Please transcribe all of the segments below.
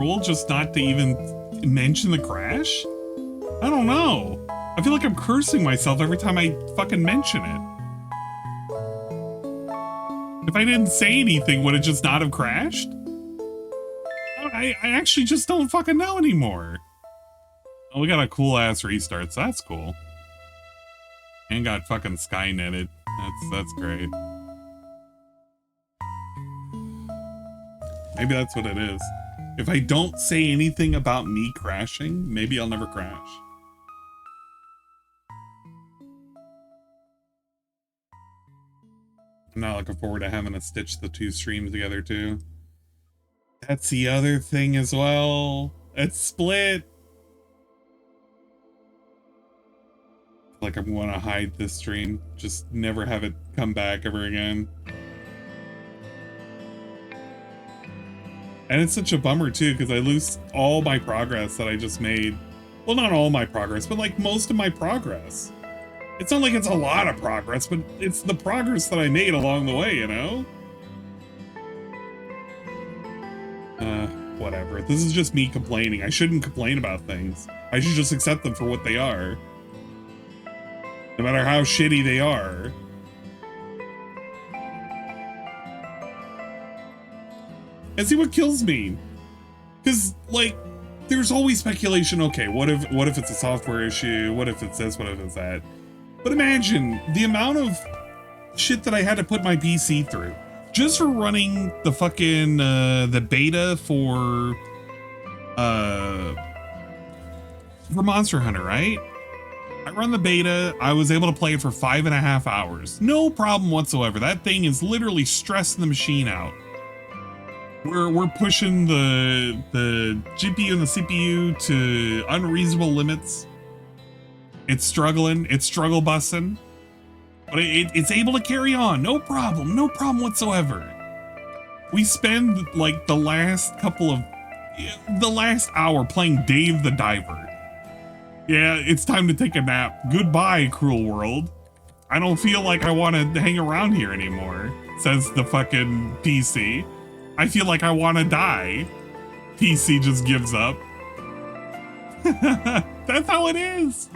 Cruel just not to even mention the crash? I don't know. I feel like I'm cursing myself every time I fucking mention it. If I didn't say anything, would it just not have crashed? I actually just don't fucking know anymore. Oh, we got a cool ass restart, so that's cool. And got fucking Skynetted. That's great. Maybe that's what it is. If I don't say anything about me crashing, maybe I'll never crash. I'm not looking forward to having to stitch the two streams together too. That's the other thing as well. It's split. Like I want to hide this stream. Just never have it come back ever again. And it's such a bummer too, because I lose all my progress that I just made. Well, not all my progress, but like most of my progress. It's not like it's a lot of progress, but it's the progress that I made along the way, you know? Whatever. This is just me complaining. I shouldn't complain about things. I should just accept them for what they are. No matter how shitty they are. And see what kills me. Because, like, there's always speculation, okay, what if it's a software issue? What if it's this? What if it's that? But imagine the amount of shit that I had to put my PC through just for running the fucking the beta for Monster Hunter, right? I run the beta. I was able to play it for 5.5 hours. No problem whatsoever. That thing is literally stressing the machine out. We're pushing the GPU and the CPU to unreasonable limits. It's struggling. It's struggle busting. But it's able to carry on. No problem whatsoever. We spend like the last hour playing Dave the Diver. Yeah, it's time to take a nap. Goodbye, cruel world. I don't feel like I want to hang around here anymore, says the fucking PC. I feel like I want to die. PC just gives up. That's how it is.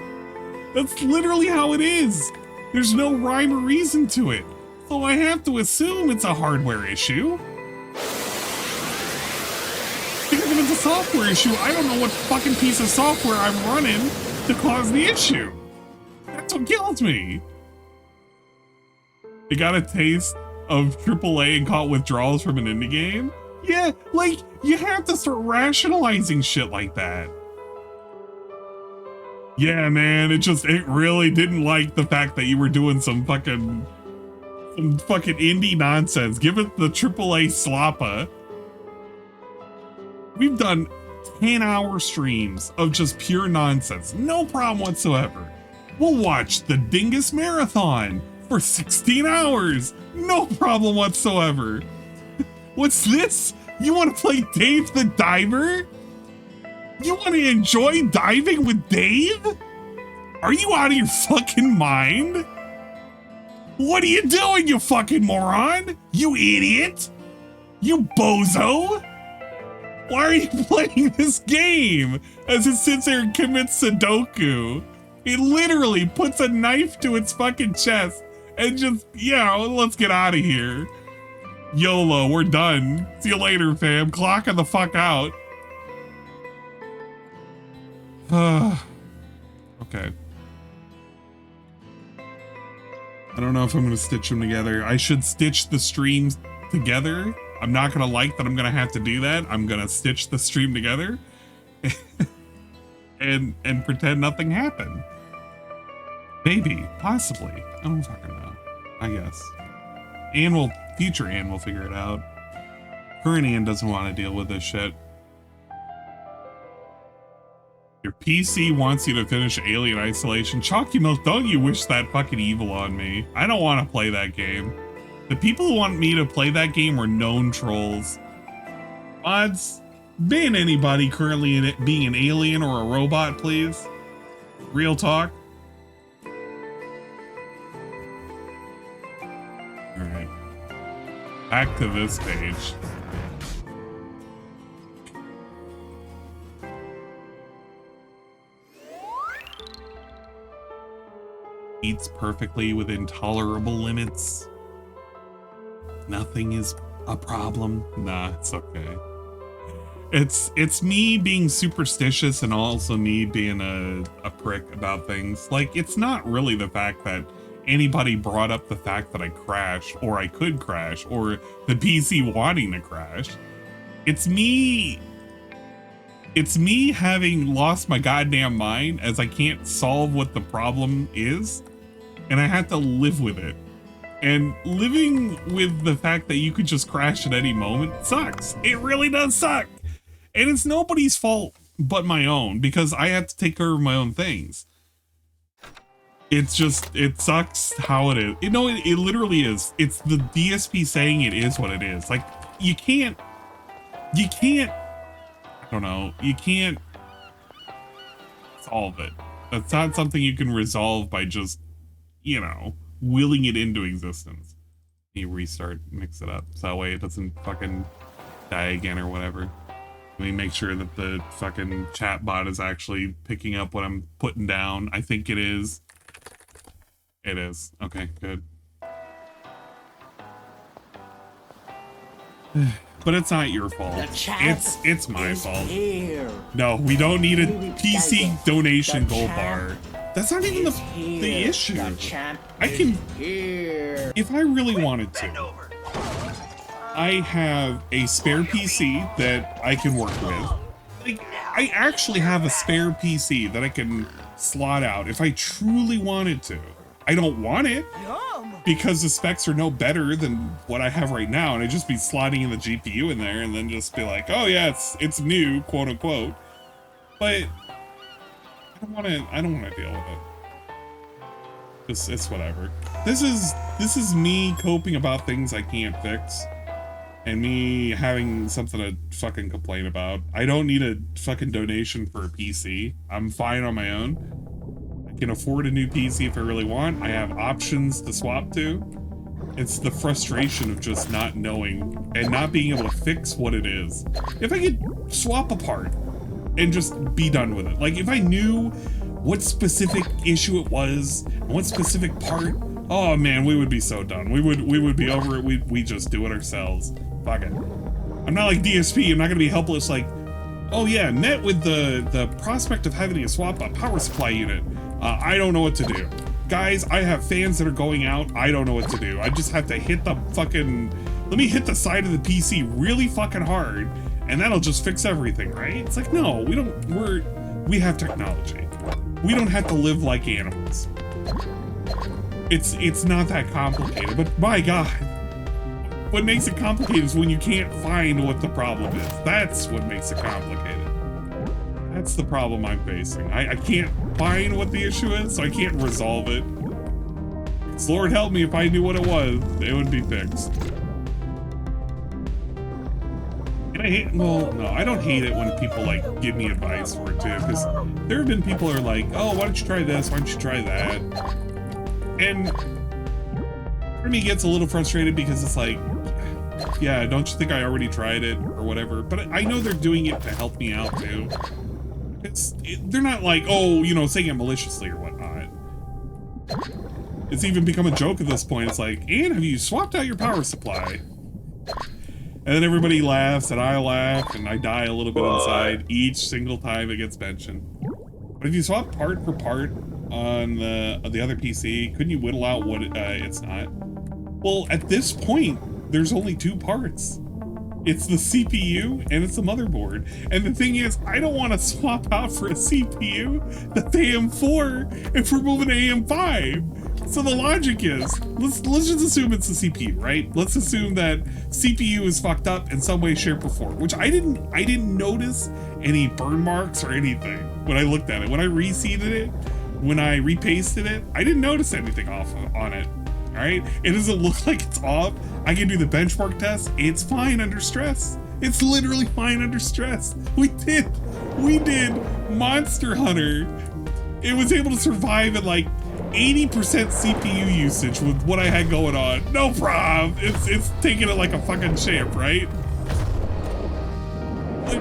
That's literally how it is. There's no rhyme or reason to it. So I have to assume it's a hardware issue. Because if it's a software issue, I don't know what fucking piece of software I'm running to cause the issue. That's what kills me. You got a taste of AAA and caught withdrawals from an indie game? Yeah, like, you have to start rationalizing shit like that. Yeah, man, it really didn't like the fact that you were doing some fucking indie nonsense. Give it the AAA slappa. We've done 10-hour streams of just pure nonsense. No problem whatsoever. We'll watch the Dingus Marathon for 16 hours. No problem whatsoever. What's this? You want to play Dave the Diver? You want to enjoy diving with Dave? Are you out of your fucking mind? What are you doing, you fucking moron? You idiot? You bozo? Why are you playing this game? As it sits there and commits Sudoku. It literally puts a knife to its fucking chest and just, yeah, let's get out of here. YOLO, we're done. See you later, fam. Clocking the fuck out. Okay. I don't know if I'm going to stitch them together. I should stitch the streams together. I'm not going to like that I'm going to have to do that. I'm going to stitch the stream together and pretend nothing happened. Maybe, possibly. I don't fucking know. I guess. Future Ann will figure it out. Current Ann doesn't want to deal with this shit. Your PC wants you to finish Alien Isolation. Chalky Milk, don't you wish that fucking evil on me. I don't want to play that game. The people who want me to play that game were known trolls. Mods, ban anybody currently in it being an alien or a robot, please. Real talk. Alright. Back to this page. eats perfectly within tolerable limits. Nothing is a problem. Nah, it's okay. It's me being superstitious and also me being a prick about things. Like, it's not really the fact that anybody brought up the fact that I crashed or I could crash or the PC wanting to crash. It's me having lost my goddamn mind as I can't solve what the problem is, and I have to live with it. And living with the fact that you could just crash at any moment sucks. It really does suck. And it's nobody's fault but my own, because I have to take care of my own things. It's just, it sucks how it is. You know, it literally is. It's the DSP saying it is what it is. Like, you can't, I don't know, you can't solve it. That's not something you can resolve by just, you know, willing it into existence. You restart, mix it up, so that way it doesn't fucking die again or whatever. Let me make sure that the fucking chat bot is actually picking up what I'm putting down. I think it is. It is. Okay, good. But it's not your fault. It's my fault. Here. No, we don't need a PC donation gold bar. That's not even the issue. I can, if I really wanted to, I have a spare PC that I can work with. Like, I actually have a spare PC that I can slot out if I truly wanted to. I don't want it because the specs are no better than what I have right now, and I'd just be slotting in the GPU in there and then just be like, oh yeah, it's new, quote unquote. But I don't want to deal with it. It's whatever. This is me coping about things I can't fix. And me having something to fucking complain about. I don't need a fucking donation for a PC. I'm fine on my own. I can afford a new PC if I really want. I have options to swap to. It's the frustration of just not knowing and not being able to fix what it is. If I could swap a part and just be done with it. Like, if I knew what specific issue it was, and what specific part, oh man, we would be so done. We would be over it. We just do it ourselves. Fuck it. I'm not like DSP. I'm not gonna be helpless. Like, oh yeah, met with the prospect of having to swap a power supply unit. I don't know what to do. Guys, I have fans that are going out. I don't know what to do. I just have to hit the fucking, let me hit the side of the PC really fucking hard, and that'll just fix everything, right? It's like, no, we have technology. We don't have to live like animals. It's not that complicated, but my God, what makes it complicated is when you can't find what the problem is. That's what makes it complicated. That's the problem I'm facing. I can't find what the issue is, so I can't resolve it. So Lord help me, if I knew what it was, it would be fixed. And I hate, well, no, I don't hate it when people like give me advice for it too, because there have been people who are like, oh, why don't you try this? Why don't you try that? And for me, it gets a little frustrated because it's like, yeah, don't you think I already tried it or whatever? But I know they're doing it to help me out too. They're not like, oh, you know, saying it maliciously or whatnot. It's even become a joke at this point. It's like, and have you swapped out your power supply? And then everybody laughs and I laugh and I die a little bit inside each single time it gets mentioned. But if you swap part for part on the other PC, couldn't you whittle out what it's not? Well, at this point, there's only two parts. It's the CPU and it's the motherboard. And the thing is, I don't want to swap out for a CPU that's AM4 if we're moving to AM5. So the logic is, let's just assume it's the CPU, right? Let's assume that CPU is fucked up in some way, shape, or form, which I didn't notice any burn marks or anything when I looked at it. When I reseeded it, when I repasted it, I didn't notice anything off on it. All right, it doesn't look like it's off. I can do the benchmark test. It's fine under stress. It's literally fine under stress. We did Monster Hunter. It was able to survive at like 80% CPU usage with what I had going on. No problem. It's taking it like a fucking champ, right? Like,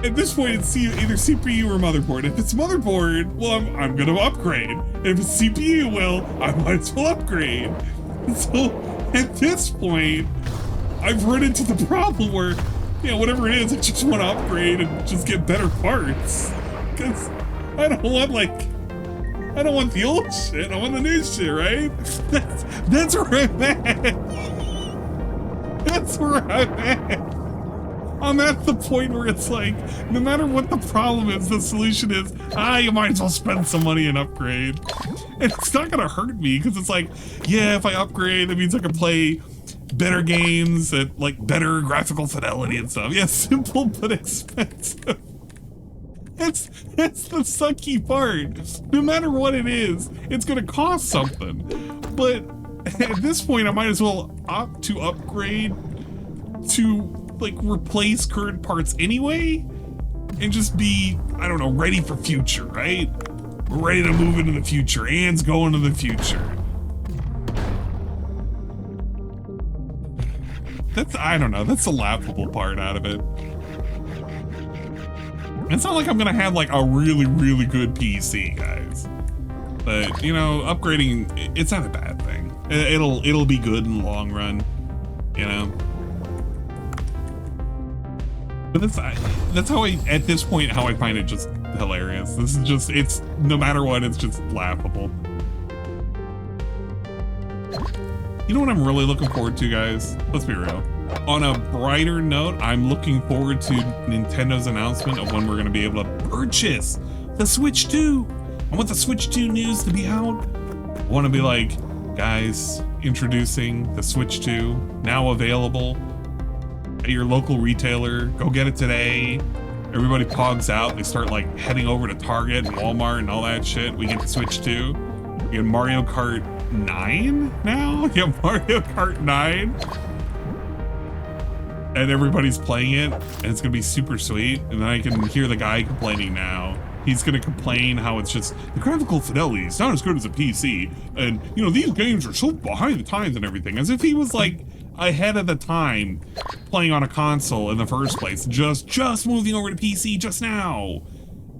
At this point, it's either CPU or motherboard. If it's motherboard, well, I'm gonna upgrade. And if it's CPU, well, I might as well upgrade. So at this point, I've run into the problem where, you know, whatever it is, I just want to upgrade and just get better parts. Because I don't want the old shit. I want the new shit, right? That's where I'm at. That's where I'm at. I'm at the point where it's like, no matter what the problem is, the solution is, you might as well spend some money and upgrade. And it's not gonna hurt me, because it's like, yeah, if I upgrade, that means I can play better games at like better graphical fidelity and stuff. Yeah, simple but expensive. That's the sucky part. No matter what it is, it's gonna cost something. But at this point, I might as well opt to upgrade to like replace current parts anyway, and just be, I don't know, ready for future, right? We're ready to move into the future. Anne's going to the future. That's, I don't know, that's the laughable part out of it. It's not like I'm gonna have like a really, really good PC, guys. But, you know, upgrading, it's not a bad thing. It'll be good in the long run, you know? But that's how at this point, how I find it just hilarious. This is just, it's, no matter what, it's just laughable. You know what I'm really looking forward to, guys? Let's be real. On a brighter note, I'm looking forward to Nintendo's announcement of when we're gonna be able to purchase the Switch 2. I want the Switch 2 news to be out. I wanna be like, guys, introducing the Switch 2, now available at your local retailer. Go get it today. Everybody pogs out. They start like heading over to Target and Walmart and all that shit. We get the Switch 2. We get Mario Kart 9 now? Yeah, Mario Kart 9. And everybody's playing it, and it's gonna be super sweet. And then I can hear the guy complaining now. He's gonna complain how it's just, the graphical fidelity is not as good as a PC. And, you know, these games are so behind the times and everything. As if he was like ahead of the time playing on a console in the first place. Just moving over to PC just now.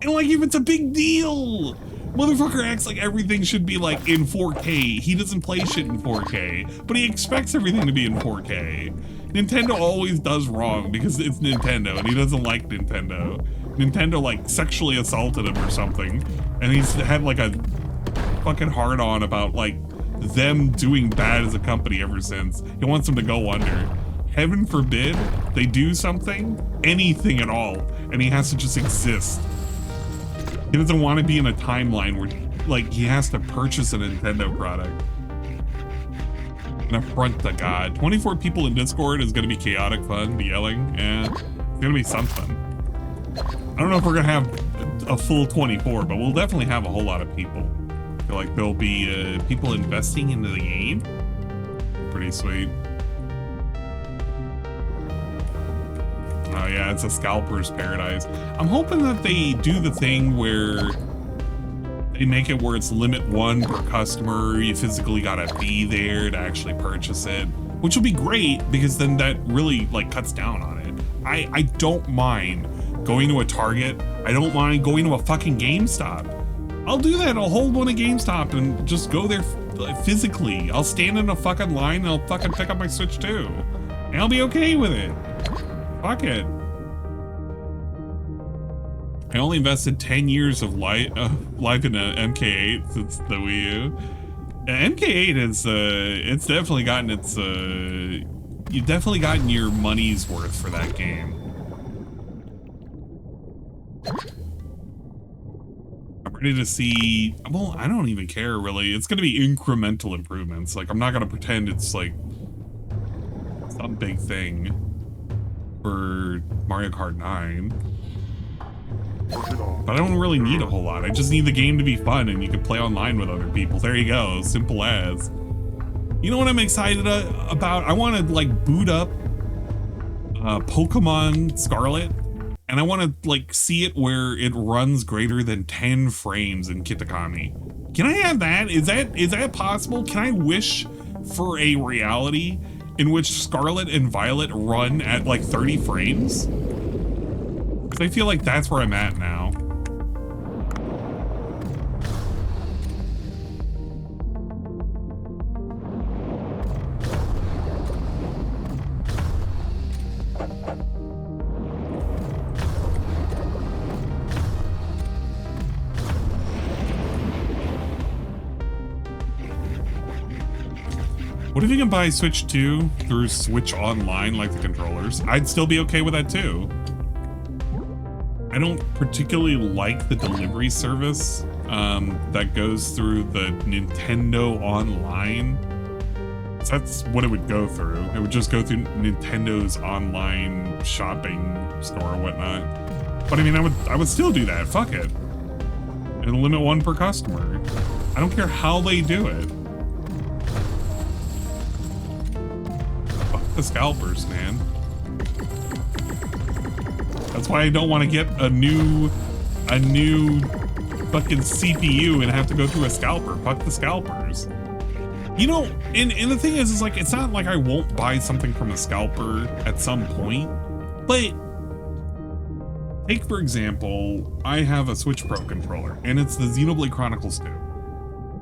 And like, if it's a big deal. Motherfucker acts like everything should be like in 4K. He doesn't play shit in 4K, but he expects everything to be in 4K. Nintendo always does wrong because it's Nintendo and he doesn't like Nintendo. Nintendo like sexually assaulted him or something, and he's had like a fucking hard on about like them doing bad as a company ever since. He wants them to go under. Heaven forbid they do something, anything at all, and he has to just exist. He doesn't want to be in a timeline where like he has to purchase a Nintendo product. An affront to God. 24 people in Discord is gonna be chaotic fun, the yelling, and it's gonna be something. I don't know if we're gonna have a full 24, but we'll definitely have a whole lot of people. I feel like there'll be people investing into the game. Pretty sweet. Oh yeah, it's a scalper's paradise. I'm hoping that they do the thing where they make it where it's limit 1 per customer. You physically gotta be there to actually purchase it, which will be great because then that really like cuts down on it. I don't mind going to a Target. I don't mind going to a fucking GameStop. I'll do that. I'll hold one at GameStop and just go there physically. I'll stand in a fucking line and I'll fucking pick up my Switch 2. And I'll be okay with it. Fuck it. I only invested 10 years of life in a MK8 since the Wii U. MK8 is, it's definitely gotten its, you've definitely gotten your money's worth for that game. I'm ready to see, well, I don't even care really. It's gonna be incremental improvements. Like, I'm not gonna pretend it's like some big thing for Mario Kart 9. But I don't really need a whole lot. I just need the game to be fun and you can play online with other people. There you go, simple as. You know what I'm excited about? I want to like boot up Pokemon Scarlet, and I want to like see it where it runs greater than 10 frames in Kitakami. Can I have that? Is that possible? Can I wish for a reality in which Scarlet and Violet run at like 30 frames? I feel like that's where I'm at now. What if you can buy Switch 2 through Switch Online like the controllers? I'd still be okay with that too. I don't particularly like the delivery service that goes through the Nintendo Online. So that's what it would go through. It would just go through Nintendo's online shopping store or whatnot. But I mean, I would still do that. Fuck it. And limit one per customer. I don't care how they do it. Fuck the scalpers, man. That's why I don't want to get a new fucking CPU and have to go through a scalper. Fuck the scalpers. You know, and the thing is like, it's not like I won't buy something from a scalper at some point, but take, for example, I have a Switch Pro controller and it's the Xenoblade Chronicles 2.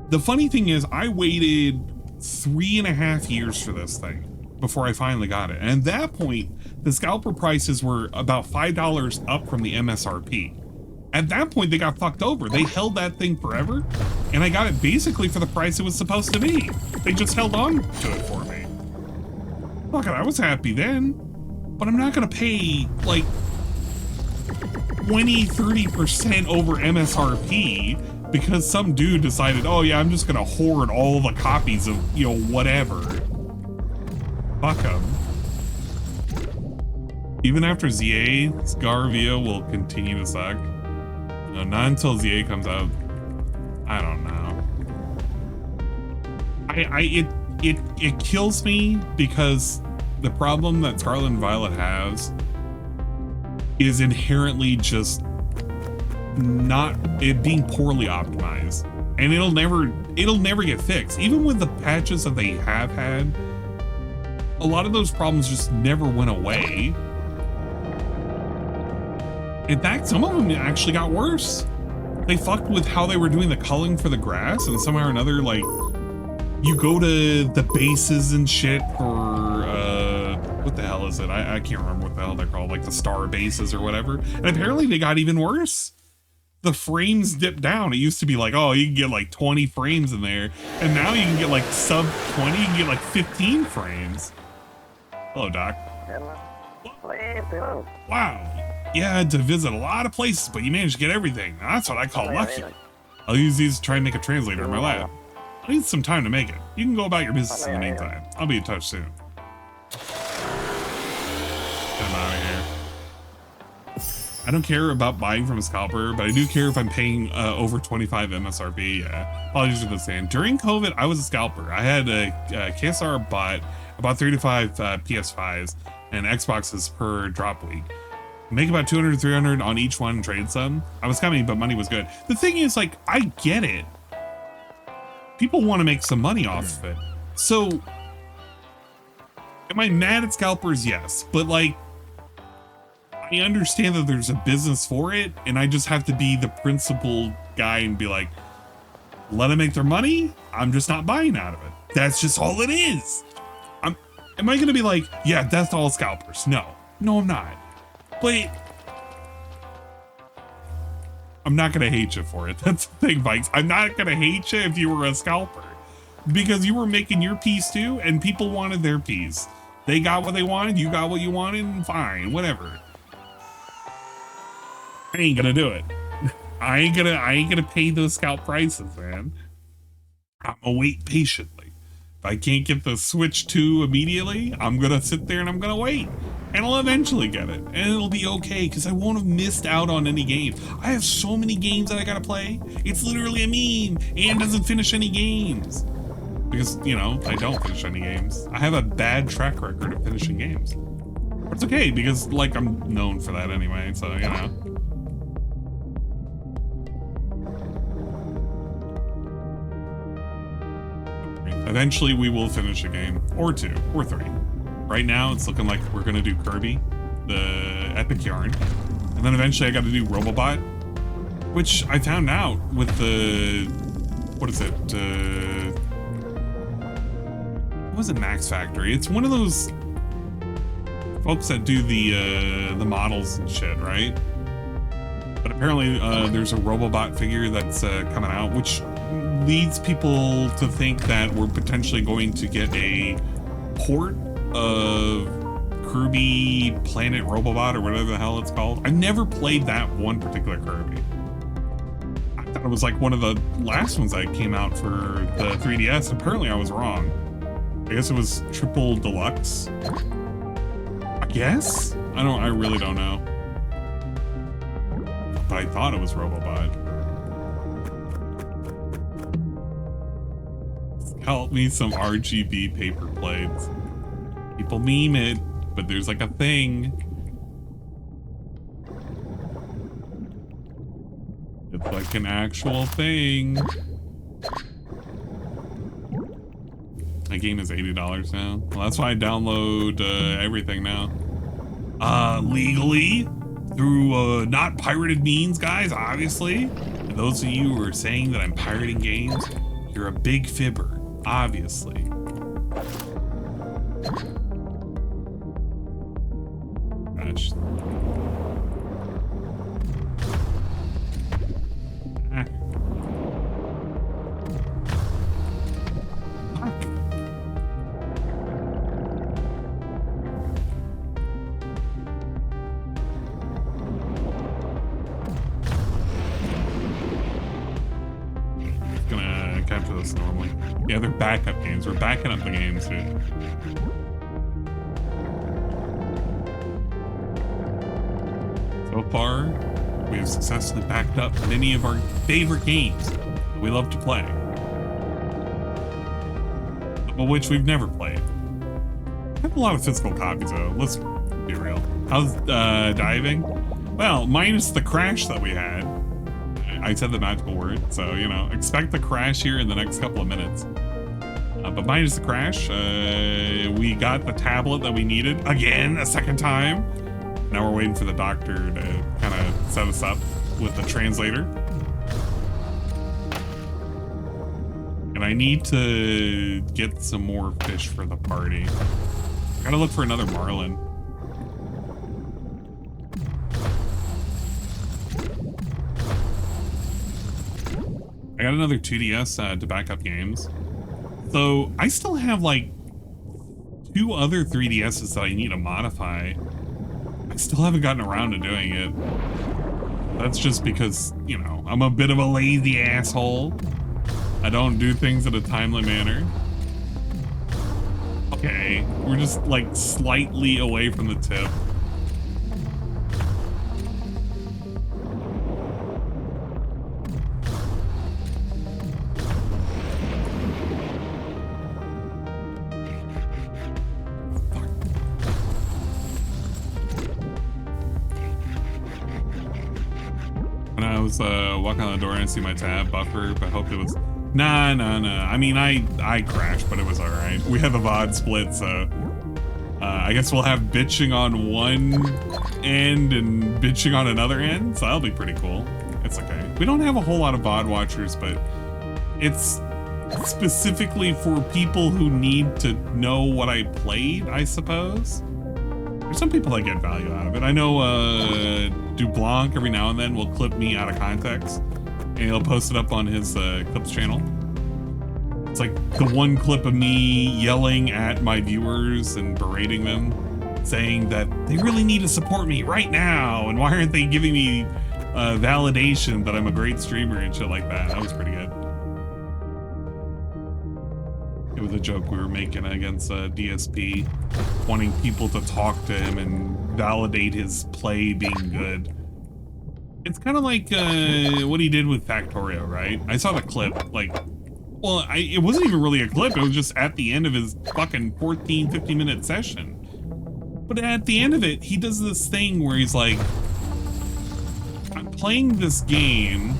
The funny thing is I waited 3.5 years for this thing before I finally got it. And at that point, the scalper prices were about $5 up from the MSRP. At that point, they got fucked over. They held that thing forever, and I got it basically for the price it was supposed to be. They just held on to it for me. Fuck it, I was happy then, but I'm not gonna pay like 20-30% over MSRP because some dude decided, oh yeah, I'm just gonna hoard all the copies of, you know, whatever. Fuck them. Even after ZA, Scarvia will continue to suck. No, not until ZA comes out. I don't know. It kills me because the problem that Scarlet and Violet has is inherently just not it being poorly optimized, and it'll never get fixed. Even with the patches that they have had, a lot of those problems just never went away. In fact, some of them actually got worse. They fucked with how they were doing the culling for the grass, and somehow or another, like, you go to the bases and shit for, what the hell is it? I can't remember what the hell they're called, like the star bases or whatever. And apparently they got even worse. The frames dipped down. It used to be like, oh, you can get like 20 frames in there. And now you can get like sub 20, you can get like 15 frames. Hello, Doc. Wow. You had to visit a lot of places, but you managed to get everything. Now, that's what I call lucky. I'll use these to try and make a translator in my lab. I need some time to make it. You can go about your business in the meantime. I'll be in touch soon. Get him out of here. I don't care about buying from a scalper, but I do care if I'm paying over 25 MSRP. Yeah. Apologies for the sand. During COVID, I was a scalper. I had a KSR bought about 35 PS5s and Xboxes per drop week. Make about 200 300 on each one and trade some. I was coming, but money was good. The thing is, like, I get it. People want to make some money off of it. So, am I mad at scalpers? Yes. But, like, I understand that there's a business for it, and I just have to be the principled guy and be like, let them make their money. I'm just not buying out of it. That's just all it is. Am I going to be like, yeah, that's all scalpers? No. No, I'm not. But I'm not going to hate you for it. That's the thing, Vikes. I'm not going to hate you if you were a scalper. Because you were making your piece too, and people wanted their piece. They got what they wanted, you got what you wanted, and fine, whatever. I ain't going to do it. I ain't gonna pay those scalp prices, man. I'm gonna wait patiently. If I can't get the Switch 2 immediately, I'm gonna sit there and I'm gonna wait. And I'll eventually get it. And it'll be okay, because I won't have missed out on any games. I have so many games that I gotta play. It's literally a meme. And doesn't finish any games. Because, you know, I don't finish any games. I have a bad track record of finishing games. But it's okay, because, like, I'm known for that anyway, so, you know. Eventually, we will finish a game, or 2, or 3. Right now, it's looking like we're gonna do Kirby, the Epic Yarn. And then eventually I got to do Robobot, which I found out with the, what is it? What was it, Max Factory? It's one of those folks that do the models and shit, right? But apparently there's a Robobot figure that's coming out, which leads people to think that we're potentially going to get a port of Kirby Planet Robobot or whatever the hell it's called. I've never played that one particular Kirby. I thought it was like one of the last ones that came out for the 3DS. Apparently I was wrong. I guess it was Triple Deluxe. I guess? I really don't know. But I thought it was Robobot. Help me some RGB paper plates. People meme it, but there's like a thing. It's like an actual thing. My game is $80 now. Well, that's why I download everything now. Legally, through not pirated means, guys, obviously. And those of you who are saying that I'm pirating games, you're a big fibber, obviously. Gosh. Normally. Yeah, they're backup games. We're backing up the games, dude. So far, we have successfully backed up many of our favorite games that we love to play, but which we've never played. I have a lot of physical copies, though. Let's be real. How's diving? Well, minus the crash that we had. I said the magical word, so, you know, expect the crash here in the next couple of minutes. But minus the crash, we got the tablet that we needed, again, a second time. Now we're waiting for the doctor to kind of set us up with the translator. And I need to get some more fish for the party. I gotta look for another marlin. I got another 2DS to back up games. So I still have like 2 other 3DSs that I need to modify. I still haven't gotten around to doing it. That's just because, you know, I'm a bit of a lazy asshole. I don't do things in a timely manner. Okay, we're just like slightly away from the tip. Walk on the door and see my tab buffer, but I hoped it was nah. I mean, I crashed, but it was all right. We have a VOD split, so I guess we'll have bitching on one end and bitching on another end, so that'll be pretty cool. It's okay. We don't have a whole lot of VOD watchers, but it's specifically for people who need to know what I played, I suppose. There's some people that get value out of it. I know Dooblanc every now and then will clip me out of context and he'll post it up on his clips channel. It's like the one clip of me yelling at my viewers and berating them, saying that they really need to support me right now and why aren't they giving me validation that I'm a great streamer and shit like that. That was pretty good. It was a joke we were making against DSP, wanting people to talk to him and validate his play being good. It's kind of like what he did with Factorio, right? I saw the clip, like, well, it wasn't even really a clip. It was just at the end of his fucking 14, 15-minute session. But at the end of it, he does this thing where he's like, I'm playing this game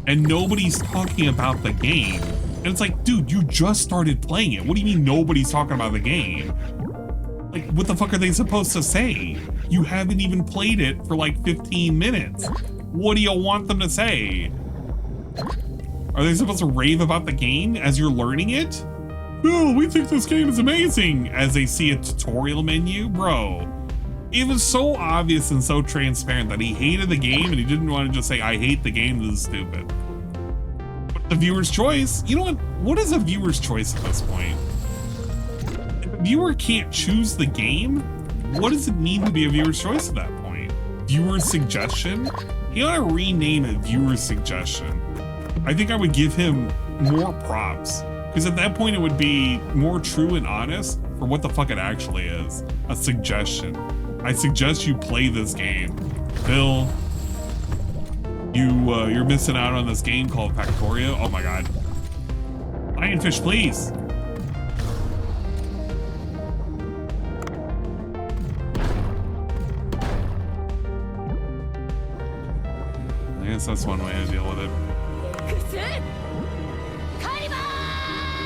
and nobody's talking about the game. And it's like, dude, you just started playing it. What do you mean nobody's talking about the game? Like, what the fuck are they supposed to say? You haven't even played it for like 15 minutes. What do you want them to say? Are they supposed to rave about the game as you're learning it? Oh, we think this game is amazing, as they see a tutorial menu? Bro, it was so obvious and so transparent that he hated the game and he didn't want to just say, I hate the game, this is stupid. But the viewer's choice, you know what is a viewer's choice at this point? If a viewer can't choose the game, what does it mean to be a viewer's choice at that point? Viewer's suggestion? He ought to rename it viewer's suggestion. I think I would give him more props, because at that point it would be more true and honest for what the fuck it actually is. A suggestion. I suggest you play this game. Bill, you're missing out on this game called Factorio. Oh my god. Lionfish, please. I guess that's one way to deal with it.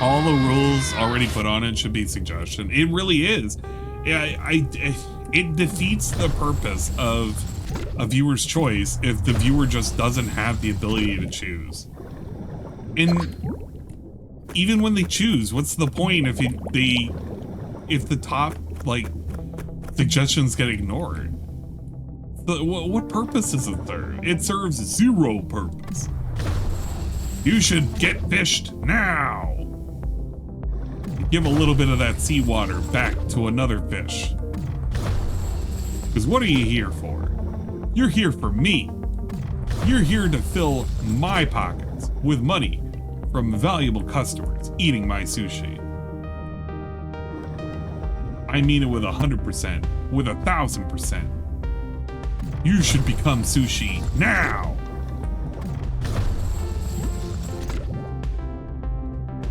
All the rules already put on it should be suggestion. It really is. It defeats the purpose of a viewer's choice if the viewer just doesn't have the ability to choose. And even when they choose, what's the point if the top like suggestions get ignored? What purpose is it there? It serves zero purpose. You should get fished now. Give a little bit of that seawater back to another fish. Because what are you here for? You're here for me. You're here to fill my pockets with money from valuable customers eating my sushi. I mean it with 100%, with 1,000%. You should become sushi now.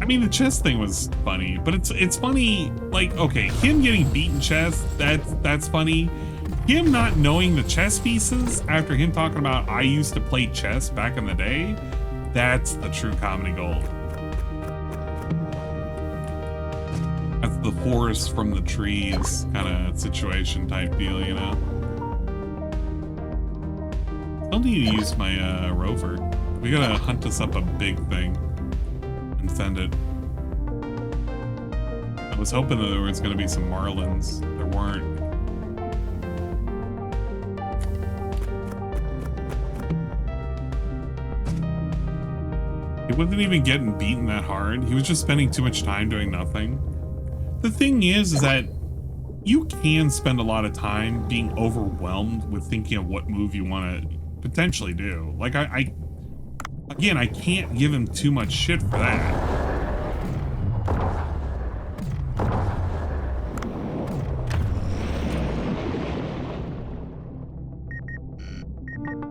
I mean, the chess thing was funny, but it's funny, like, okay, him getting beaten chess, that's funny. Him not knowing the chess pieces after him talking about, I used to play chess back in the day, that's the true comedy gold. That's the forest from the trees kind of situation type deal, you know? Still need to use my rover. We gotta hunt us up a big thing and send it. I was hoping that there was going to be some marlins. There weren't. He wasn't even getting beaten that hard. He was just spending too much time doing nothing. The thing is that you can spend a lot of time being overwhelmed with thinking of what move you want to potentially do. Like again, I can't give him too much shit for that.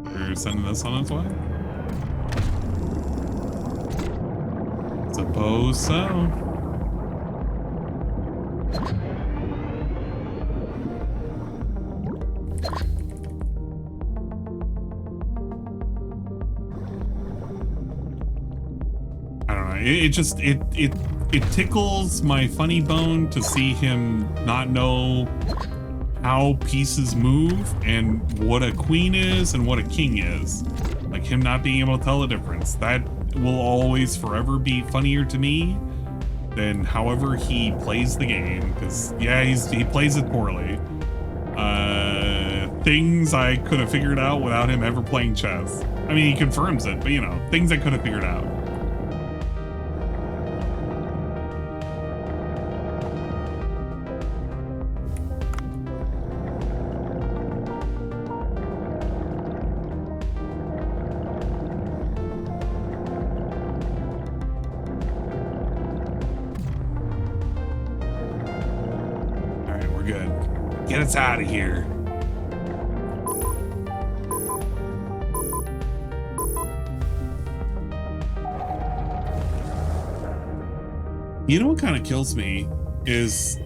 We're sending this on its way? Suppose so. It tickles my funny bone to see him not know how pieces move and what a queen is and what a king is. Like him not being able to tell the difference. That will always forever be funnier to me than however he plays the game. Because yeah, he plays it poorly. Things I could have figured out without him ever playing chess. I mean, he confirms it, but you know, things I could have figured out. Get us out of here. You know what kind of kills me is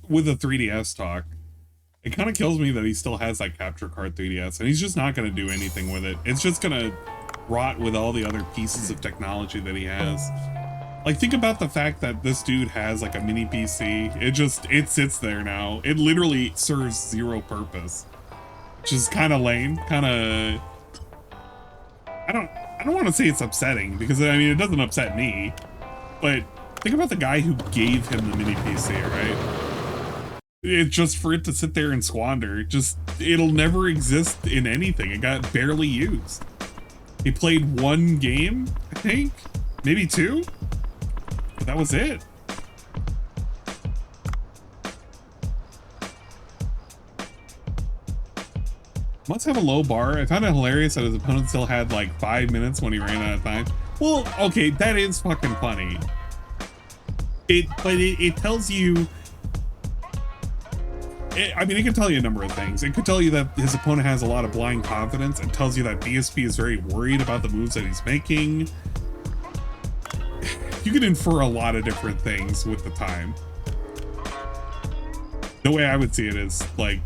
with the 3DS talk. It kind of kills me that he still has that capture card 3DS and he's just not going to do anything with it. It's just going to rot with all the other pieces of technology that he has. Like, think about the fact that this dude has like a mini PC. It sits there now. It literally serves zero purpose. Which is kind of lame. Kind of... I don't want to say it's upsetting, because I mean, it doesn't upset me. But think about the guy who gave him the mini PC, right? It's just for it to sit there and squander. It'll never exist in anything. It got barely used. He played one game, I think? Maybe two? But that was it. Must have a low bar. I found it hilarious that his opponent still had like 5 minutes when he ran out of time. Well, okay, that is fucking funny. But it tells you... I mean, it can tell you a number of things. It could tell you that his opponent has a lot of blind confidence. It tells you that BSP is very worried about the moves that he's making. You can infer a lot of different things with the time. The way I would see it is, like,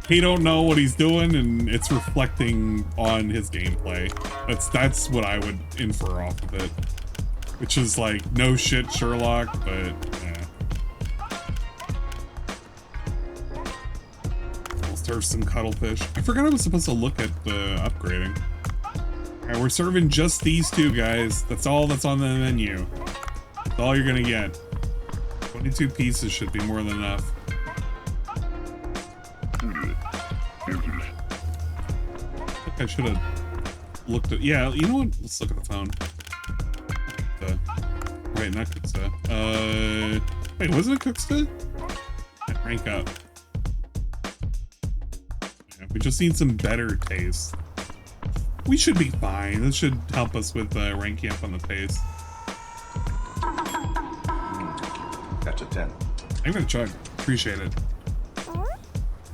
he don't know what he's doing, and it's reflecting on his gameplay. That's what I would infer off of it. Which is like, no shit, Sherlock, but yeah. We'll serve some cuttlefish. I forgot I was supposed to look at the upgrading. Alright, we're serving just these two, guys. That's all that's on the menu. That's all you're gonna get. 22 pieces should be more than enough. I should have looked at... Yeah, you know what? Let's look at the phone. Wait, not Cooksta. Wait, wasn't it Cooksta? Yeah, rank up. Yeah, we just need some better taste. We should be fine. This should help us with ranking up on the pace. That's a 10. I'm gonna chug. Appreciate it.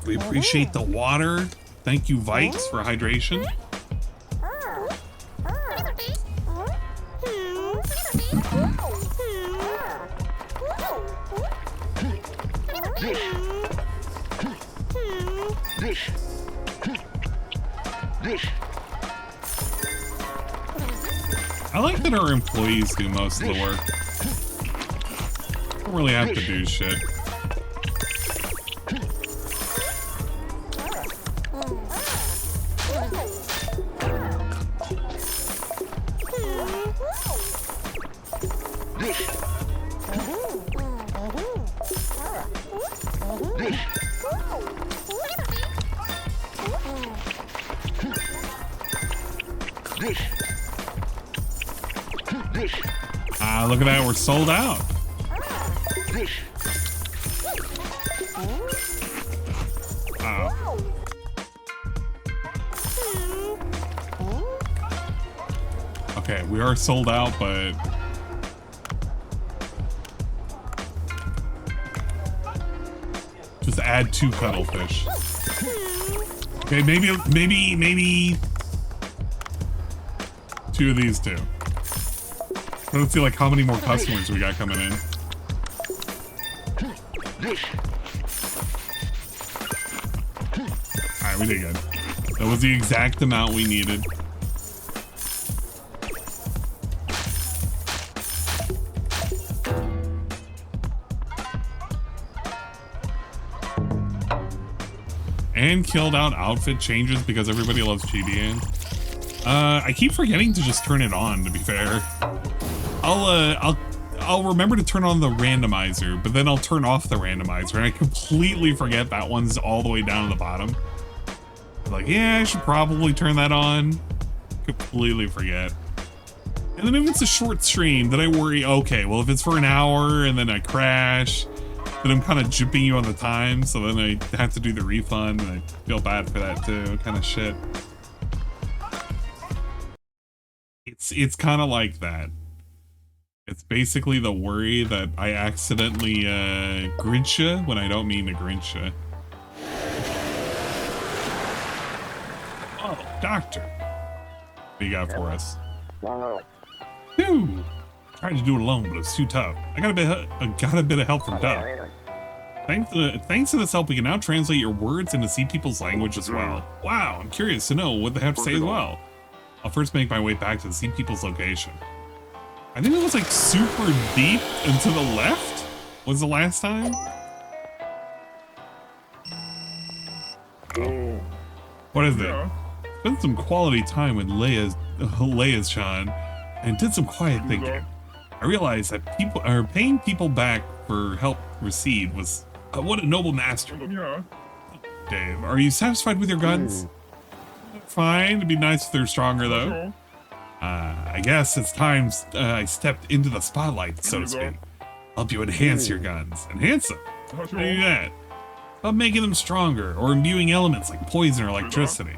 We appreciate the water. Thank you, Vikes, for hydration. I like that our employees do most of the work. Don't really have to do shit. Look at that, we're sold out. Okay, we are sold out, but just add 2 cuttlefish. Okay, maybe 2 of these two. Let's see like how many more customers we got coming in. Alright, we did good. That was the exact amount we needed. And killed out outfit changes because everybody loves GDN. I keep forgetting to just turn it on, to be fair. I'll remember to turn on the randomizer, but then I'll turn off the randomizer, and I completely forget that one's all the way down to the bottom. Like, yeah, I should probably turn that on. Completely forget. And then if it's a short stream, then I worry, okay, well, if it's for an hour and then I crash, then I'm kind of jipping you on the time, so then I have to do the refund, and I feel bad for that too, kind of shit. It's kind of like that. It's basically the worry that I accidentally Grinch ya when I don't mean to Grinch ya. Oh, doctor. What do you got for us? Phew. Tried to do it alone, but it's too tough. I got a bit of help from Duff. Thanks to this help, we can now translate your words into Sea People's language as well. Wow, I'm curious to know what they have to say as well. I'll first make my way back to the Sea People's location. I think it was like super deep and to the left was the last time. Oh. What is it? Spent some quality time with Leia's Chan and did some quiet thinking. I realized that paying people back for help received was what a noble master. Dave, are you satisfied with your guns? Fine, it'd be nice if they're stronger though. I guess it's time I stepped into the spotlight, so to speak. Help you enhance your guns. Enhance them? How do you do that? About making them stronger, or imbuing elements like poison or electricity.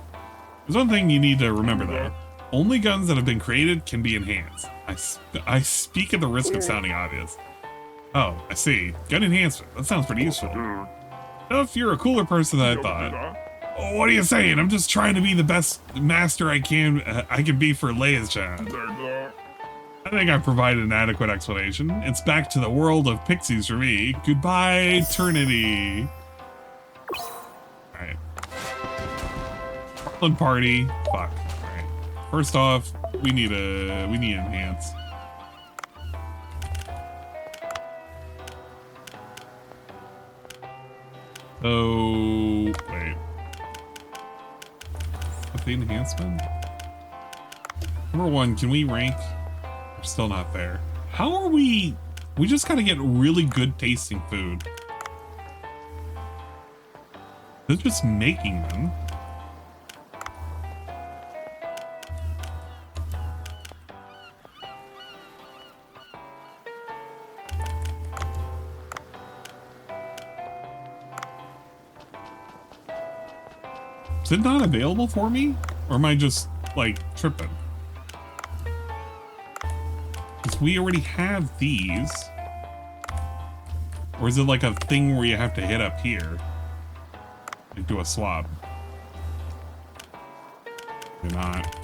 There's one thing you need to remember though. Only guns that have been created can be enhanced. I speak at the risk of sounding obvious. Oh, I see. Gun enhancement. That sounds pretty useful. If you're a cooler person than I thought. Oh, what are you saying? I'm just trying to be the best master I can be for Leia's Chan. I think I've provided an adequate explanation. It's back to the world of pixies for me. Goodbye, eternity. Alright. Portland party. Fuck. Alright. First off, we need enhance. So wait. What's the enhancement? Number one, can we rank? We're still not there. How are we? We just gotta get really good tasting food. They're just making them. Is it not available for me? Or am I just, like, tripping? Because we already have these. Or is it like a thing where you have to hit up here? Like, do a swap. Maybe not.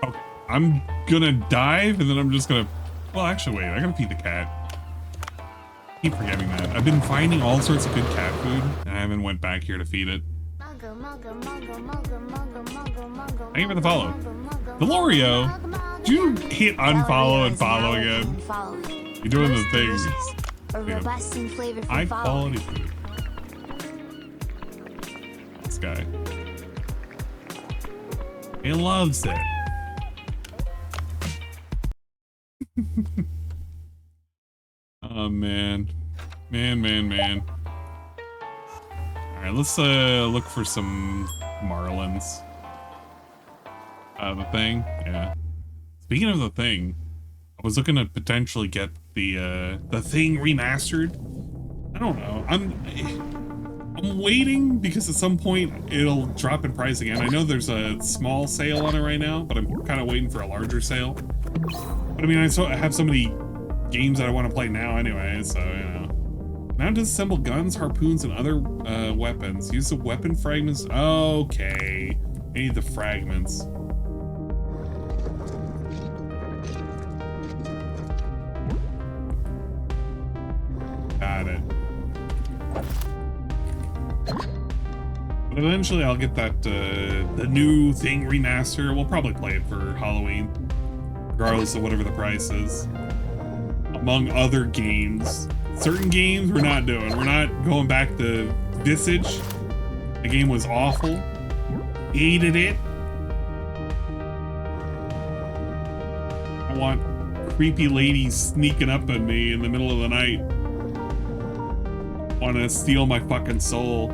Okay, I'm gonna dive and then I'm just gonna, well, actually wait, I gotta feed the cat. Keep forgetting that. I've been finding all sorts of good cat food and I haven't went back here to feed it. Thank you for the follow. Delorio, did you hit unfollow and follow again? You're doing the things. High quality food. This guy. He loves it. Oh man. Man. Alright, let's look for some marlins. The thing? Yeah. Speaking of the thing, I was looking to potentially get the thing remastered. I don't know. I'm waiting because at some point it'll drop in price again. I know there's a small sale on it right now, but I'm kind of waiting for a larger sale. But I mean, I have so many games that I want to play now anyway, so, you know. Now disassemble guns, harpoons, and other weapons. Use the weapon fragments. Okay. I need the fragments. Got it. But eventually I'll get that, the new thing remaster. We'll probably play it for Halloween. Regardless of whatever the price is. Among other games. Certain games we're not doing. We're not going back to Visage. The game was awful. Hated it. I want creepy ladies sneaking up on me in the middle of the night. Want to steal my fucking soul.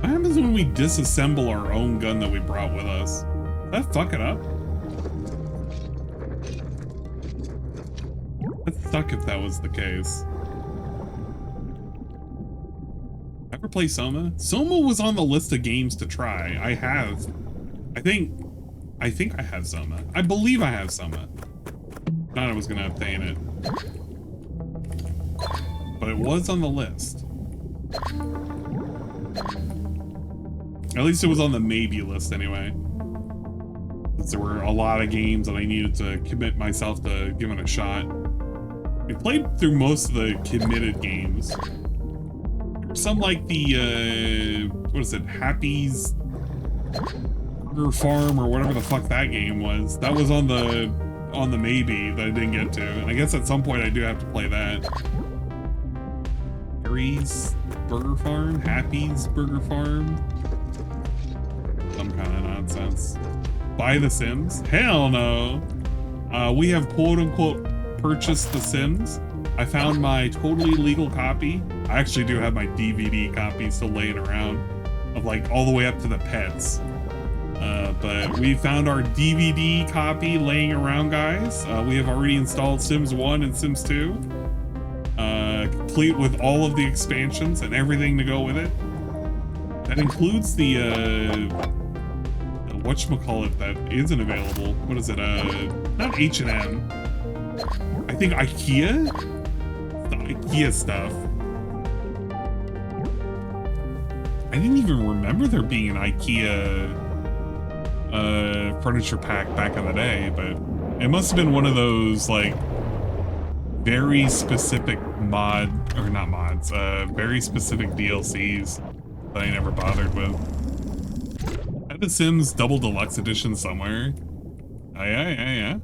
What happens when we disassemble our own gun that we brought with us? Does that fuck it up? That'd suck if that was the case. Ever play Soma? Soma was on the list of games to try. I have. I think I have Soma. I believe I have Soma. Thought I was gonna obtain it. But it was on the list. At least it was on the maybe list anyway. Since there were a lot of games that I needed to commit myself to giving a shot. We played through most of the committed games. There were some like the, what is it, Happy's Burger Farm or whatever the fuck that game was. That was on the maybe that I didn't get to. And I guess at some point I do have to play that. Harry's Burger Farm? Happy's Burger Farm? Some kind of nonsense. Buy The Sims? Hell no! We have quote-unquote purchased The Sims. I found my totally legal copy. I actually do have my DVD copy still laying around of like all the way up to the pets. But we found our DVD copy laying around, guys. We have already installed Sims 1 and Sims 2. Complete with all of the expansions and everything to go with it. That includes the whatchamacallit that isn't available. What is it? Not H&M. I think IKEA? The IKEA stuff. I didn't even remember there being an IKEA furniture pack back in the day, but it must have been one of those like very specific very specific DLCs that I never bothered with. I had the Sims Double Deluxe Edition somewhere. Yeah.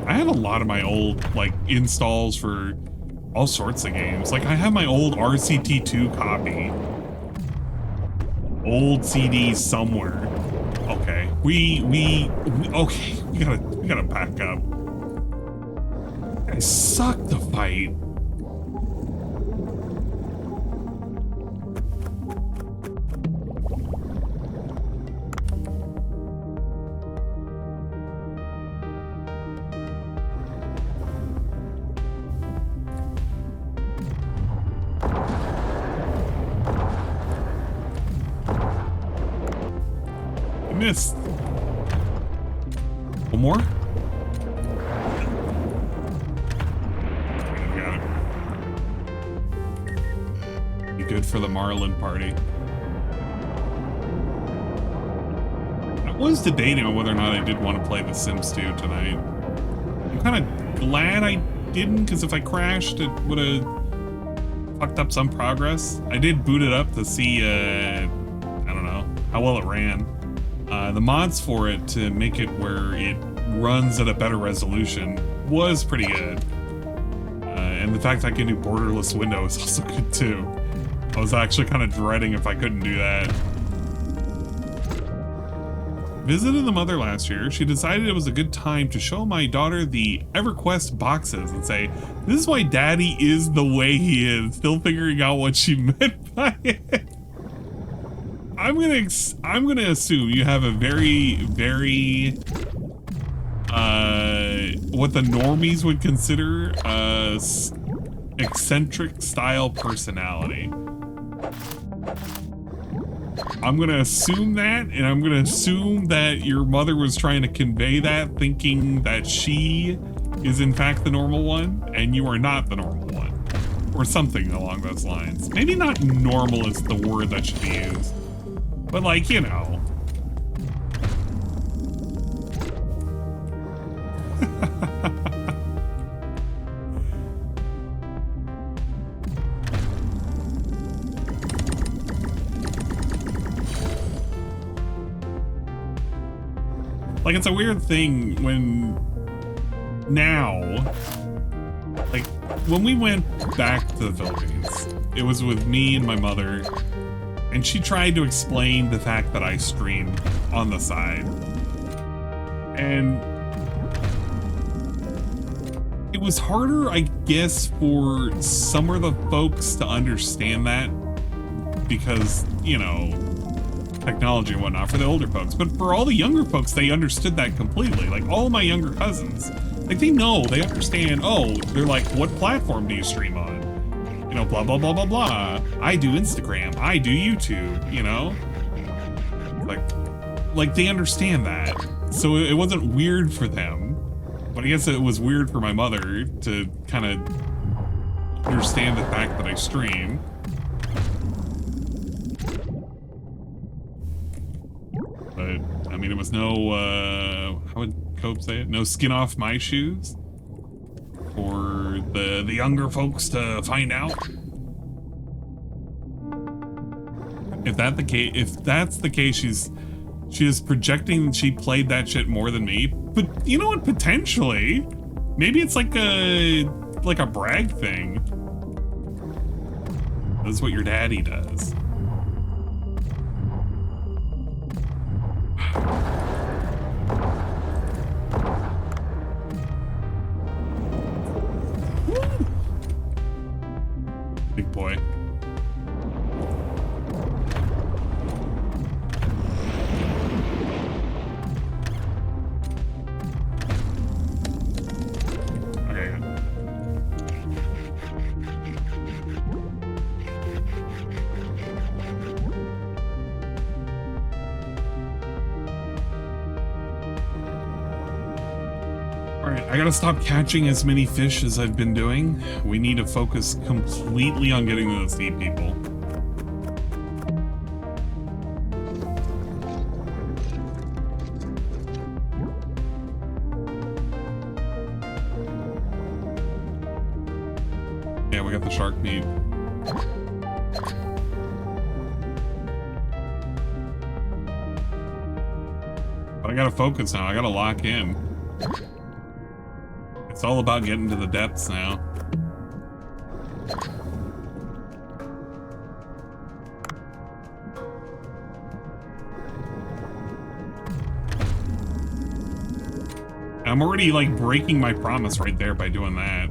I have a lot of my old like installs for all sorts of games. Like I have my old RCT2 copy. Old CD somewhere. Okay. We gotta back up. I suck to fight. Missed. One more? Got it. Be good for the Marlin party. I was debating on whether or not I did want to play The Sims 2 tonight. I'm kind of glad I didn't, because if I crashed, it would have fucked up some progress. I did boot it up to see, I don't know, how well it ran. The mods for it to make it where it runs at a better resolution was pretty good. And the fact I can do borderless window is also good too. I was actually kind of dreading if I couldn't do that. Visited the mother last year. She decided it was a good time to show my daughter the EverQuest boxes and say, this is why daddy is the way he is. Still figuring out what she meant by it. I'm gonna assume you have a very what the normies would consider eccentric style personality. I'm gonna assume that, and I'm gonna assume that your mother was trying to convey that, thinking that she is in fact the normal one, and you are not the normal one, or something along those lines. Maybe not normal is the word that should be used. But like, you know. Like, it's a weird thing when now, like when we went back to the Philippines, it was with me and my mother. And she tried to explain the fact that I stream on the side. And it was harder, I guess, for some of the folks to understand that because, you know, technology and whatnot for the older folks. But for all the younger folks, they understood that completely. Like all of my younger cousins, like they know, they understand, oh, they're like, what platform do you stream on? You know, blah, blah, blah, blah, blah. I do Instagram. I do YouTube, you know? Like they understand that. So it wasn't weird for them. But I guess it was weird for my mother to kind of understand the fact that I stream. But, I mean, it was no, how would Cope say it? No skin off my shoes for the younger folks to find out. If that's the case, she is projecting she played that shit more than me. But you know what? Potentially, maybe it's like a brag thing. That's what your daddy does. Big boy. I gotta stop catching as many fish as I've been doing. We need to focus completely on getting to the sea people. Yeah, we got the shark meat. But I gotta focus now. I gotta lock in. It's all about getting to the depths now. I'm already like breaking my promise right there by doing that.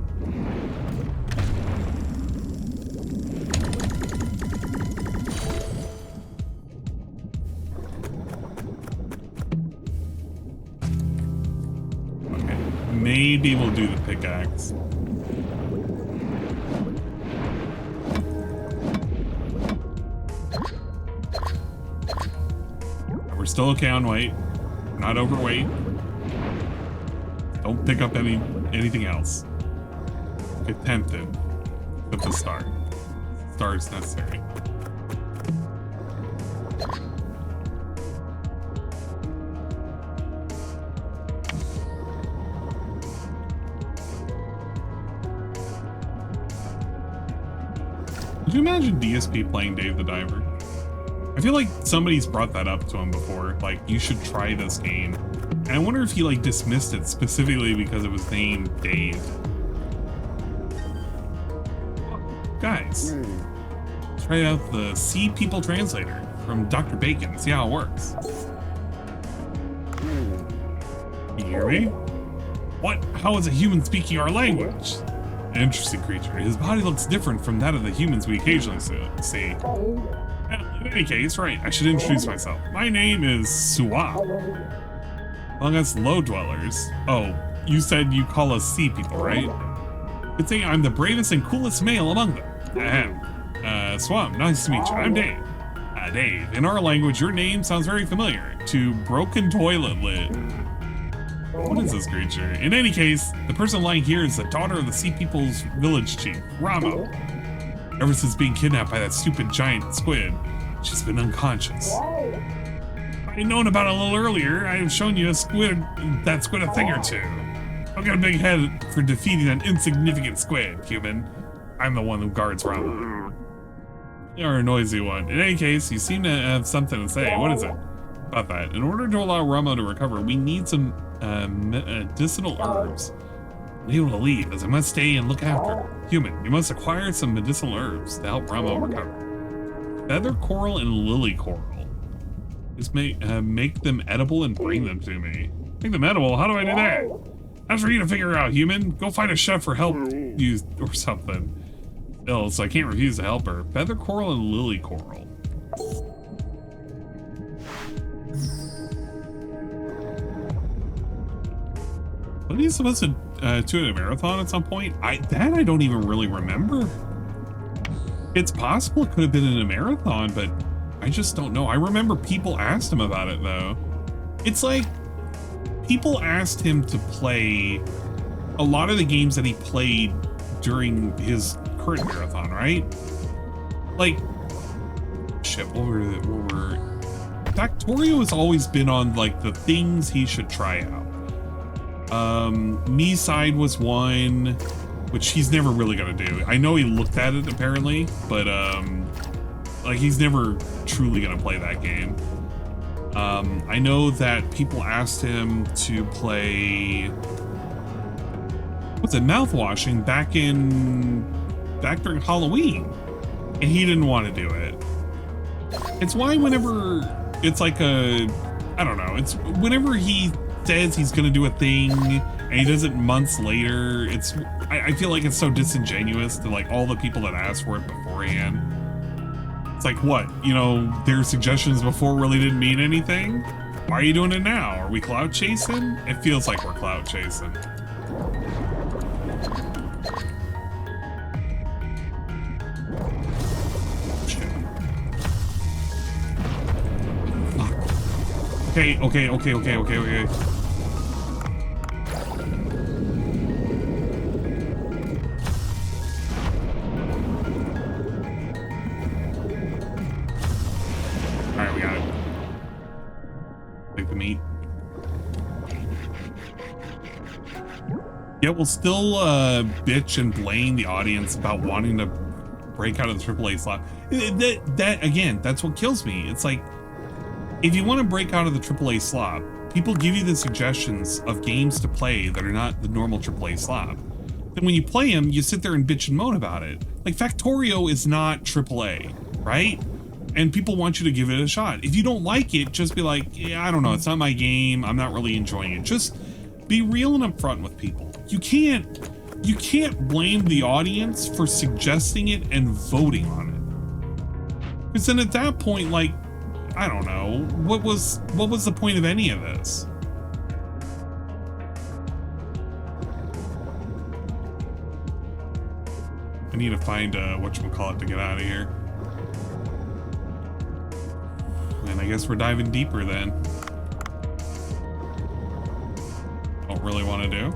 Maybe we'll do the pickaxe. We're still okay on weight. We're not overweight. Don't pick up anything else. Get tempted. Put the star. Star is necessary. Could you imagine DSP playing Dave the Diver? I feel like somebody's brought that up to him before, like, you should try this game. And I wonder if he, like, dismissed it specifically because it was named Dave. Guys, try out the Sea People Translator from Dr. Bacon, see how it works. You hear me? What? How is a human speaking our language? An interesting creature. His body looks different from that of the humans we occasionally see. In any case, right, I should introduce myself. My name is Suwa. Among us low dwellers. Oh, you said you call us sea people, right? Good thing I'm the bravest and coolest male among them. Ahem. Swamp, nice to meet you. I'm Dave. Dave, in our language, your name sounds very familiar. To broken toilet lid. What is this creature? In any case, the person lying here is the daughter of the Sea People's village chief, Ramo. Ever since being kidnapped by that stupid giant squid, she's been unconscious. If I had known about it a little earlier, I have shown you that squid a thing or two. I've got a big head for defeating an insignificant squid, human. I'm the one who guards Ramo. You're a noisy one. In any case, you seem to have something to say. What is it? About that. In order to allow Ramo to recover, we need some medicinal herbs. I'm able to leave, as I must stay and look after her. Human, you must acquire some medicinal herbs to help Ramo recover. Feather coral and lily coral. Just make them edible and bring them to me. Make them edible? How do I do that? That's for you to figure out, human. Go find a chef for help you or something. Still, so I can't refuse to help her. Feather coral and lily coral. Wasn't he supposed to do a marathon at some point? I don't even really remember. It's possible it could have been in a marathon, but I just don't know. I remember people asked him about it though. It's like people asked him to play a lot of the games that he played during his current marathon, right? Like, shit, what were Factorio has always been on like the things he should try out. Me Side was one, which he's never really gonna do. I know he looked at it apparently, but like he's never truly gonna play that game. I know that people asked him to play, what's it, mouthwashing back during Halloween, and he didn't want to do it. It's why whenever it's like I don't know, it's whenever he says he's gonna do a thing and he does it months later, I feel like it's so disingenuous to like all the people that asked for it beforehand. It's like, what, you know, their suggestions before really didn't mean anything? Why are you doing it now? Are we clout chasing? It feels like we're clout chasing. Okay. Alright, we got it. Take the meat. Yeah, we'll still bitch and blame the audience about wanting to break out of the AAA slot. That again, that's what kills me. It's like, if you want to break out of the AAA slop, people give you the suggestions of games to play that are not the normal AAA slop. Then when you play them, you sit there and bitch and moan about it. Like Factorio is not AAA, right? And people want you to give it a shot. If you don't like it, just be like, yeah, I don't know, it's not my game, I'm not really enjoying it. Just be real and upfront with people. You can't blame the audience for suggesting it and voting on it. Because then at that point, like, I don't know, what was the point of any of this? I need to find whatchamacallit to get out of here. And I guess we're diving deeper then. Don't really want to do.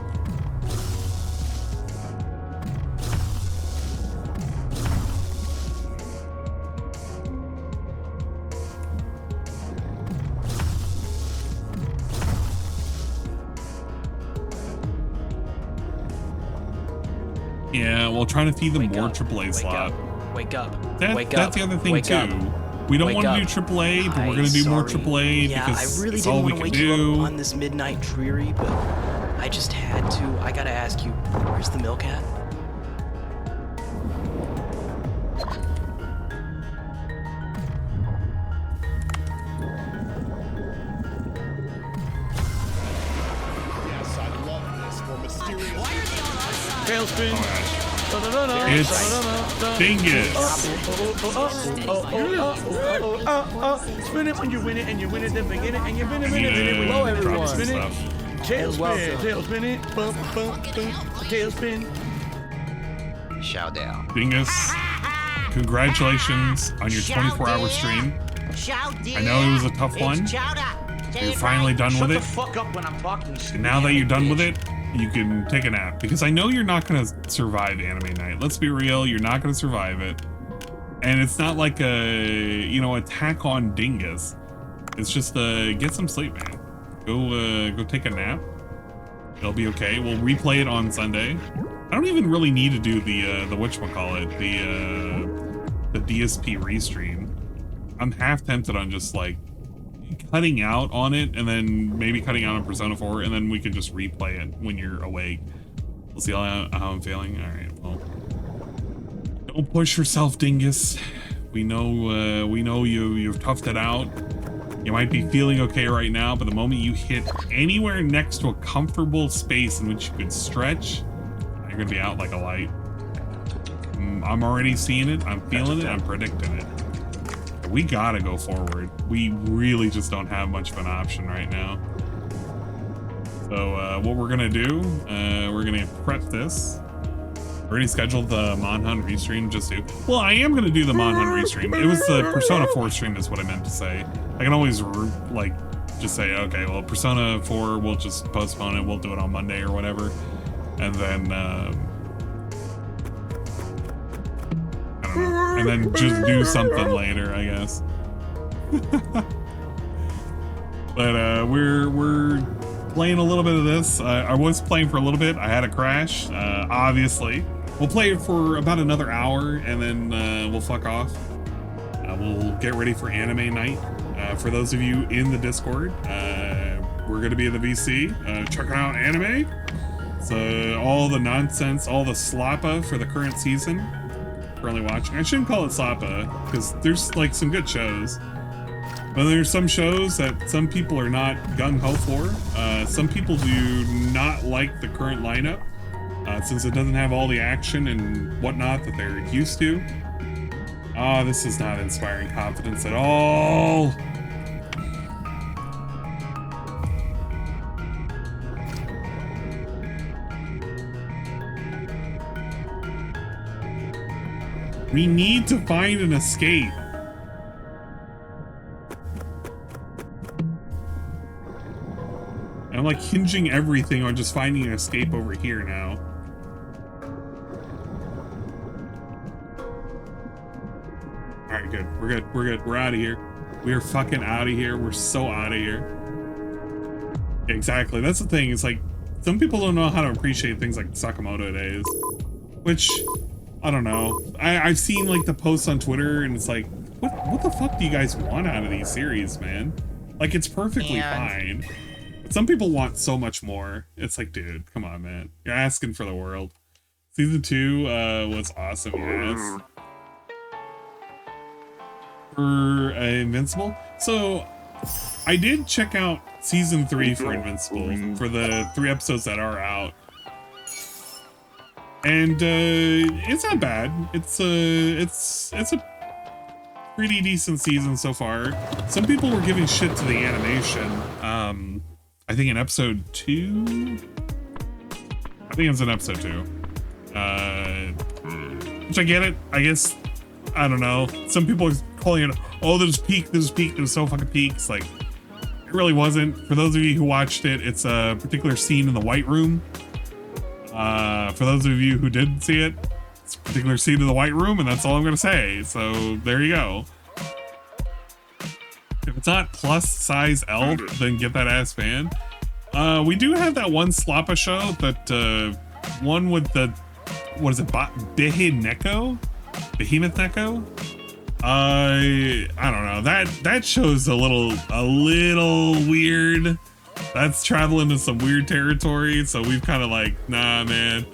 Yeah, well, trying to feed them more AAA slot. Wake up. That's the other thing too. We don't want to do AAA, but we're going to do more AAA because I really it's all we can didn't want to wake you do. up on this midnight dreary, but I just had to. I gotta ask you, where's the milk at? Yes, I love this for mysterious. Tailspin. It's Dingus. Spin it when you win it, and you win it, then begin it, and you win it, I win need it, to win it, drop some spin it. stuff. Tailspin, tailspin it, bump, bump, bump, tailspin. Shout down. Dingus, congratulations on your 24-hour stream. I know it was a tough one. You're finally done with it. Shut the fuck up when I'm talking. And now that you're done with it, you can take a nap, because I know you're not going to survive anime night. Let's be real, you're not going to survive it. And it's not like a, you know, attack on Dingus. It's just get some sleep, man. Go take a nap. It'll be okay. We'll replay it on Sunday. I don't even really need to do the whatchamacallit, the DSP restream. I'm half tempted on just like cutting out on it, and then maybe cutting out on Persona 4, and then we can just replay it when you're awake. We'll see how I'm feeling. All right, well, don't push yourself, Dingus. We know you've toughed it out. You might be feeling okay right now, but the moment you hit anywhere next to a comfortable space in which you could stretch, you're gonna be out like a light. I'm already seeing it, I'm feeling it, I'm predicting it. We gotta go forward. We really just don't have much of an option right now. So what we're gonna do, we're gonna prep this. Already scheduled the Monhun restream just to. Well, I am gonna do the Monhun restream. It was the Persona 4 stream is what I meant to say. I can always like just say, okay, well, Persona 4, we'll just postpone it. We'll do it on Monday or whatever. And then and then just do something later, I guess. But we're playing a little bit of this. I was playing for a little bit. I had a crash, obviously. We'll play it for about another hour, and then we'll fuck off. We'll get ready for anime night. For those of you in the Discord, we're going to be in the VC checking out anime. So all the nonsense, all the slappa for the current season. Currently watching. I shouldn't call it slappa because there's like some good shows. But there's some shows that some people are not gung-ho for. Some people do not like the current lineup since it doesn't have all the action and whatnot that they're used to. This is not inspiring confidence at all. We need to find an escape. I'm like hinging everything on just finding an escape over here now. Alright, good. We're good. We're good. We're out of here. We are fucking out of here. We're so out of here. Exactly. That's the thing. It's like, some people don't know how to appreciate things like Sakamoto days. Which, I don't know. I've seen like the posts on Twitter and it's like, what the fuck do you guys want out of these series, man? Like, it's perfectly fine. But some people want so much more. It's like, dude, come on, man. You're asking for the world. Season 2 was awesome, yes. For Invincible. So, I did check out Season 3 for Invincible, for the 3 episodes that are out. And it's not bad. It's a pretty decent season so far. Some people were giving shit to the animation. I think in episode 2. I think it's in episode 2. Which I get it. I guess, I don't know. Some people are calling it, oh, there's peak, there's so fucking peaks. Like, it really wasn't. For those of you who watched it, it's a particular scene in the White Room. For those of you who didn't see it, it's a particular scene in the White Room, and that's all I'm gonna say. So there you go. If it's not plus size elf, then get that ass fan. We do have that one Slappa show, that one with the, what is it, Behemoth Neko? I don't know. That show's a little weird. That's traveling to some weird territory, so we've kind of like, nah, man.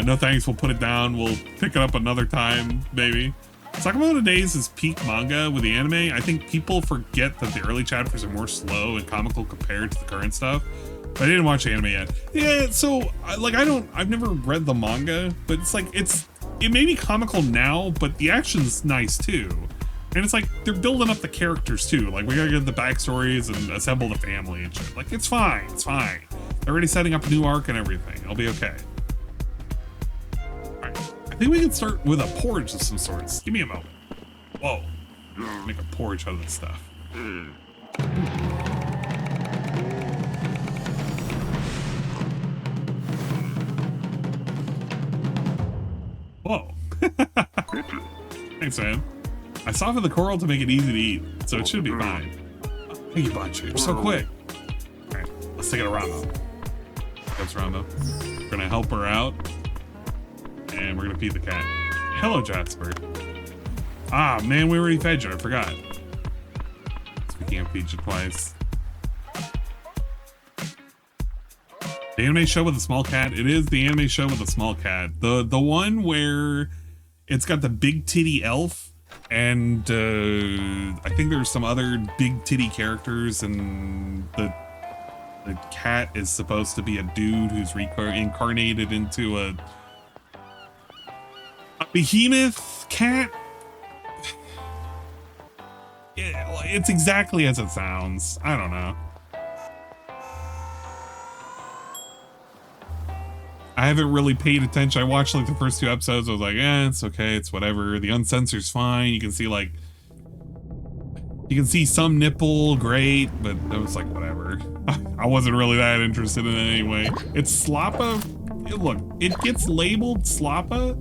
No thanks, we'll put it down. We'll pick it up another time, maybe. Sakamoto Days is peak manga with the anime. I think people forget that the early chapters are more slow and comical compared to the current stuff. But I didn't watch the anime yet. Yeah, so, like, I've never read the manga, but it's like, it may be comical now, but the action's nice too. And it's like, they're building up the characters too. Like, we gotta get the backstories and assemble the family and shit. Like, it's fine, it's fine. They're already setting up a new arc and everything. It'll be okay. Alright, I think we can start with a porridge of some sorts. Give me a moment. Whoa. Make a porridge out of this stuff. Whoa. Thanks, man. I softened the coral to make it easy to eat, so it should be fine. Thank you, Bunch. You're so quick. Alright, let's take it to Ramo. That's Ramo. We're gonna help her out. And we're gonna feed the cat. Hello, Jasper. Ah, man, we already fed you. I forgot. So we can't feed you twice. The anime show with a small cat. It is the anime show with a small cat. The one where it's got the big titty elf. And I think there's some other big titty characters, and the cat is supposed to be a dude who's reincarnated into a behemoth cat. Yeah, it's exactly as it sounds. I don't know. I haven't really paid attention. I watched like the first 2 episodes. I was like, it's okay. It's whatever. The uncensored's fine. You can see like, you can see some nipple. Great. But it was like, whatever. I wasn't really that interested in it anyway. It's Slappa. Look, it gets labeled Slappa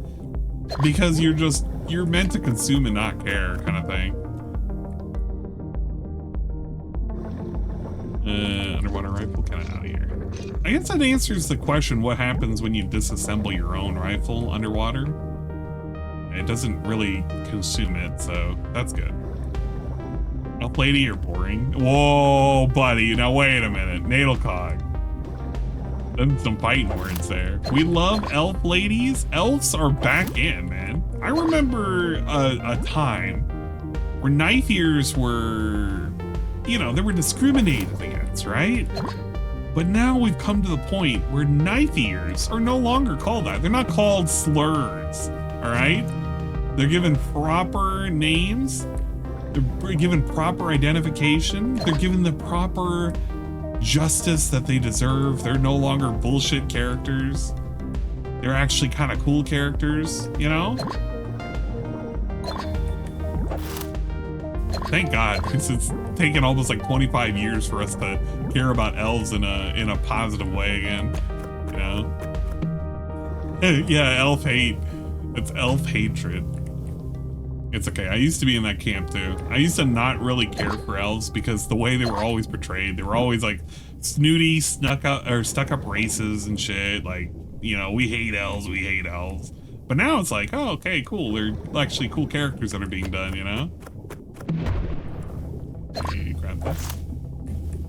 because you're just you're meant to consume and not care, kind of thing. Underwater rifle, kind of out of here. I guess that answers the question: what happens when you disassemble your own rifle underwater? It doesn't really consume it, so that's good. Elf lady, you're boring. Whoa, buddy! Now wait a minute, Nadelcog. Then some fighting words there. We love elf ladies. Elves are back in, man. I remember a time where knife ears were, you know, they were discriminated against, right? But now we've come to the point where knife ears are no longer called that. They're not called slurs, all right? They're given proper names. They're given proper identification. They're given the proper justice that they deserve. They're no longer bullshit characters. They're actually kind of cool characters, you know? Thank God, because it's taken almost like 25 years for us to care about elves in a positive way again, you know? Yeah, elf hate. It's elf hatred. It's okay. I used to be in that camp too. I used to not really care for elves because the way they were always portrayed, they were always like snooty, stuck up races and shit. Like, you know, we hate elves, we hate elves. But now it's like, oh, okay, cool. They're actually cool characters that are being done, you know? Okay, grab this.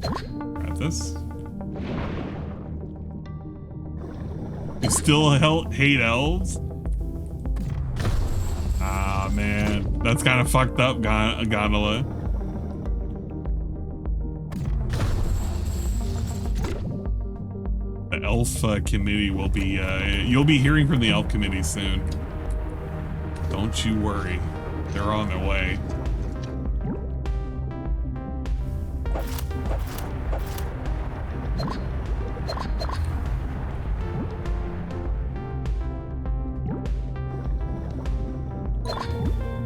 Grab this. You still hate elves? Ah, man. That's kind of fucked up, Gondola. The elf committee will be, you'll be hearing from the elf committee soon. Don't you worry. They're on their way.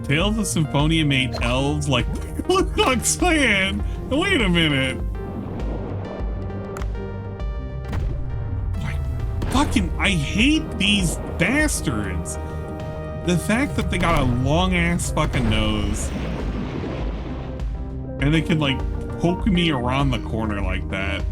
Tales of Symphonia made elves like Lookbox Clan. Wait a minute. I hate these bastards. The fact that they got a long ass fucking nose and they can like poke me around the corner like that.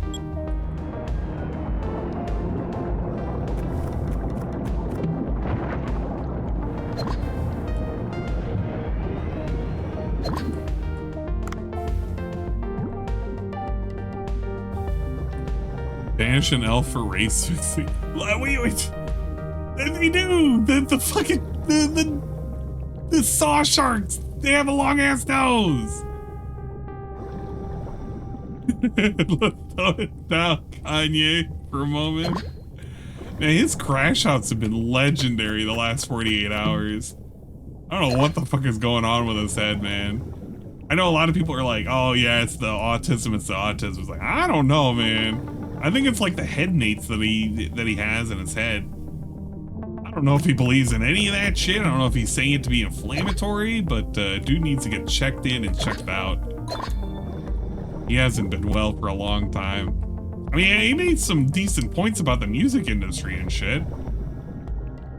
Banish an elf for race fixing. Wait. They do. The fucking the saw sharks. They have a long ass nose. Let's throw it down, Kanye, for a moment. Man, his crash outs have been legendary the last 48 hours. I don't know what the fuck is going on with his head, man. I know a lot of people are like, oh yeah, it's the autism, it's the autism. It's like, I don't know, man. I think it's like the head nates that he has in his head. I don't know if he believes in any of that shit. I don't know if he's saying it to be inflammatory, but dude needs to get checked in and checked out. He hasn't been well for a long time. I mean, he made some decent points about the music industry and shit.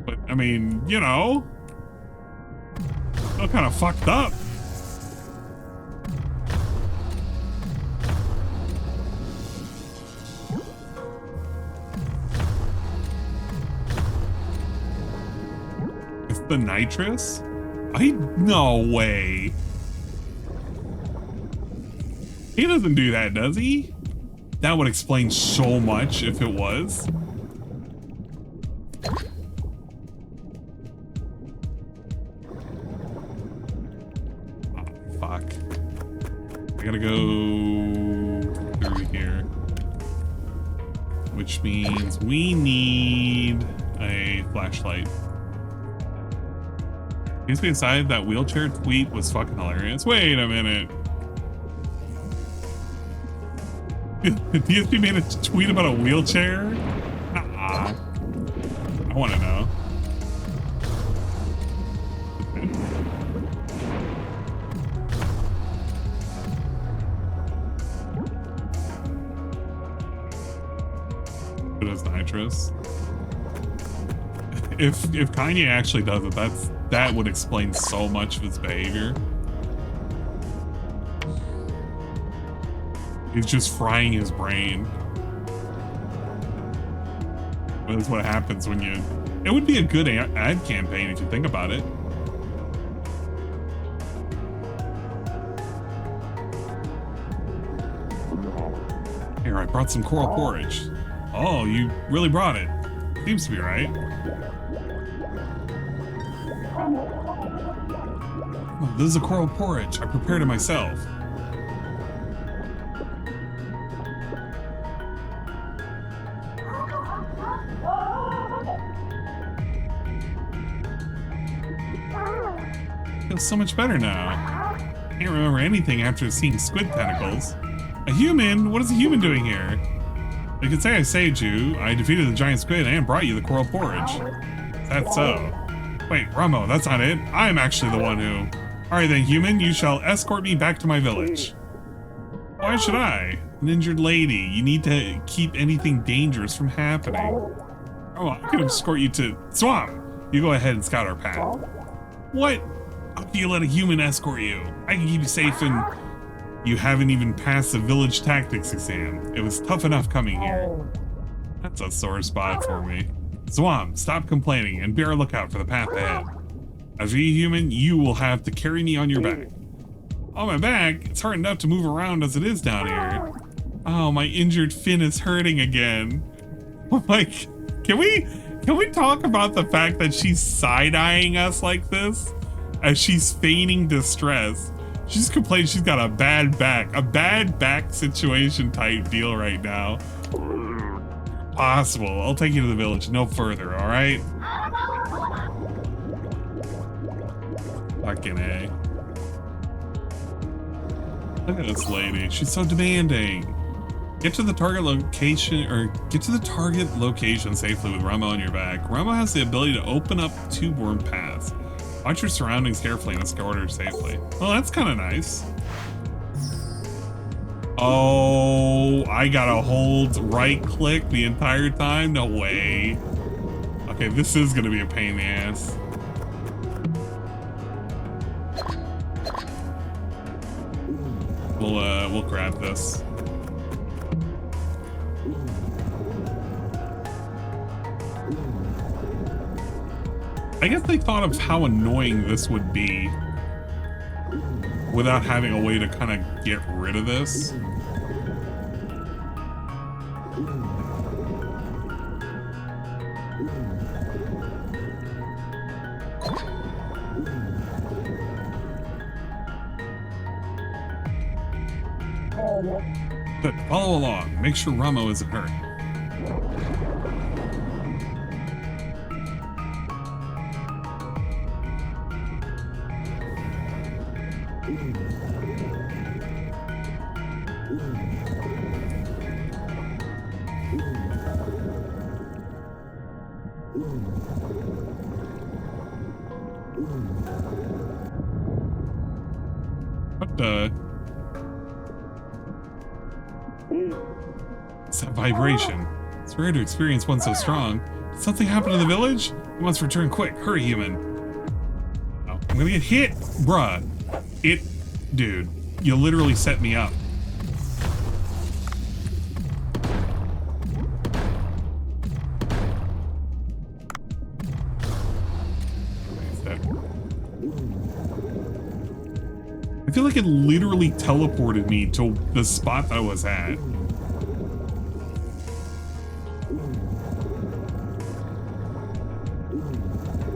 But, I mean, you know, still kind of fucked up. It's the nitrous? No way. He doesn't do that, does he? That would explain so much if it was. Oh, fuck. I gotta go through here. Which means we need a flashlight. Please be decided that wheelchair tweet was fucking hilarious. Wait a minute. DSP made a tweet about a wheelchair? Nah. I want to know. It is nitrous. If Kanye actually does it, that would explain so much of his behavior. He's just frying his brain. That's what happens when you... It would be a good ad campaign if you think about it. Here, I brought some coral porridge. Oh, you really brought it. Seems to be right. Oh, this is a coral porridge. I prepared it myself. Feels so much better now. Can't remember anything after seeing squid tentacles. A human? What is a human doing here? You could say I saved you. I defeated the giant squid and brought you the coral porridge. That's so. Wait, Ramo, that's not it. I'm actually the one who... Alright then, human, you shall escort me back to my village. Why should I? An injured lady. You need to keep anything dangerous from happening. Oh, I could escort you to... Swamp! You go ahead and scout our path. What? How can you let a human escort you? I can keep you safe and... You haven't even passed the village tactics exam. It was tough enough coming here. That's a sore spot for me. Zwam, stop complaining and be on the lookout for the path ahead. As a human, you will have to carry me on your back. On my back? It's hard enough to move around as it is down here. Oh, my injured fin is hurting again. Oh my... Can we talk about the fact that she's side-eyeing us like this? As she's feigning distress. She's complaining she's got a bad back situation type deal right now. Possible. I'll take you to the village, no further, alright? Fucking A. Look at this lady. She's so demanding. Get to the target location safely with Ramo on your back. Ramo has the ability to open up tube-worm paths. Watch your surroundings carefully and escort her safely. Well, that's kind of nice. Oh, I gotta hold right click the entire time? No way. Okay, this is gonna be a pain in the ass. We'll grab this. I guess they thought of how annoying this would be without having a way to kind of get rid of this. But follow along. Make sure Ramo isn't hurt. What the? It's that vibration. It's rare to experience one so strong. Did something happen to the village? You must return quick. Hurry, human. Oh, I'm gonna get hit, bruh. Dude, you literally set me up. I feel like it literally teleported me to the spot I was at.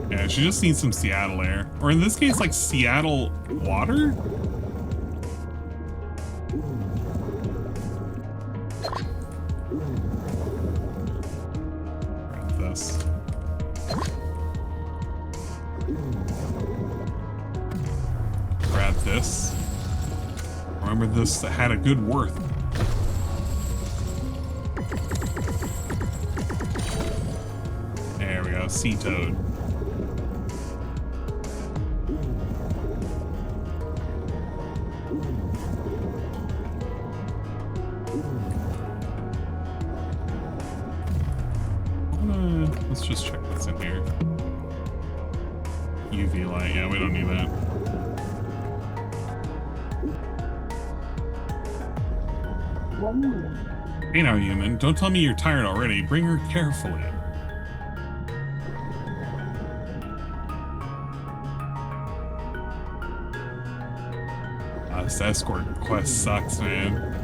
Yeah, she just needs some Seattle air. Or in this case, like Seattle water? Grab this. Grab this. Remember this had a good worth. There we go, sea toad. Let's just check what's in here. UV light. Yeah, we don't need that. Hey now, human. Don't tell me you're tired already. Bring her carefully. This escort quest sucks, man.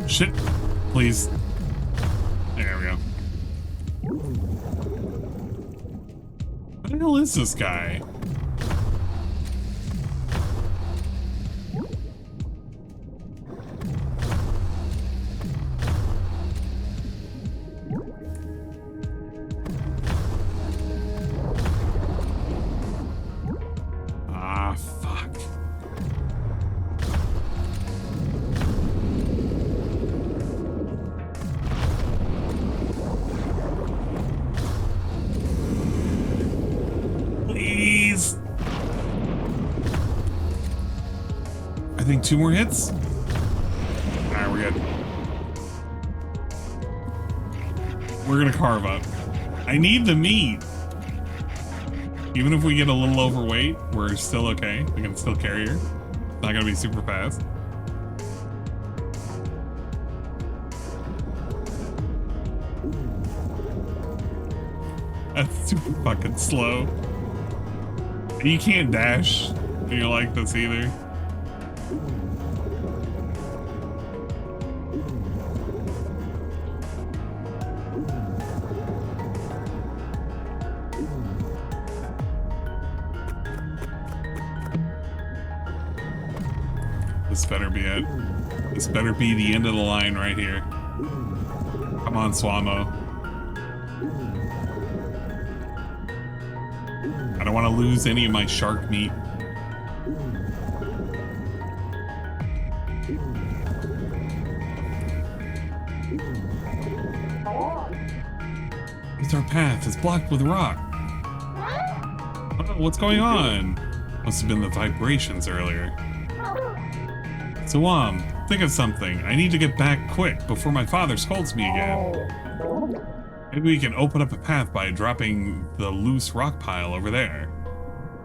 Shit. Please. There we go. What the hell is this guy? Ah, fuck. Please. I think 2 more hits. Alright, we're good. We're gonna carve up. I need the meat. Even if we get a little overweight, we're still okay. We can still carry her. Not gonna be super fast. That's super fucking slow. And you can't dash. You don't like this either. This better be it. This better be the end of the line right here. Come on, Swamo. I don't want to lose any of my shark meat. It's our path. It's blocked with rock. Oh, what's going on? Must have been the vibrations earlier. So, think of something. I need to get back quick before my father scolds me again. Maybe we can open up a path by dropping the loose rock pile over there.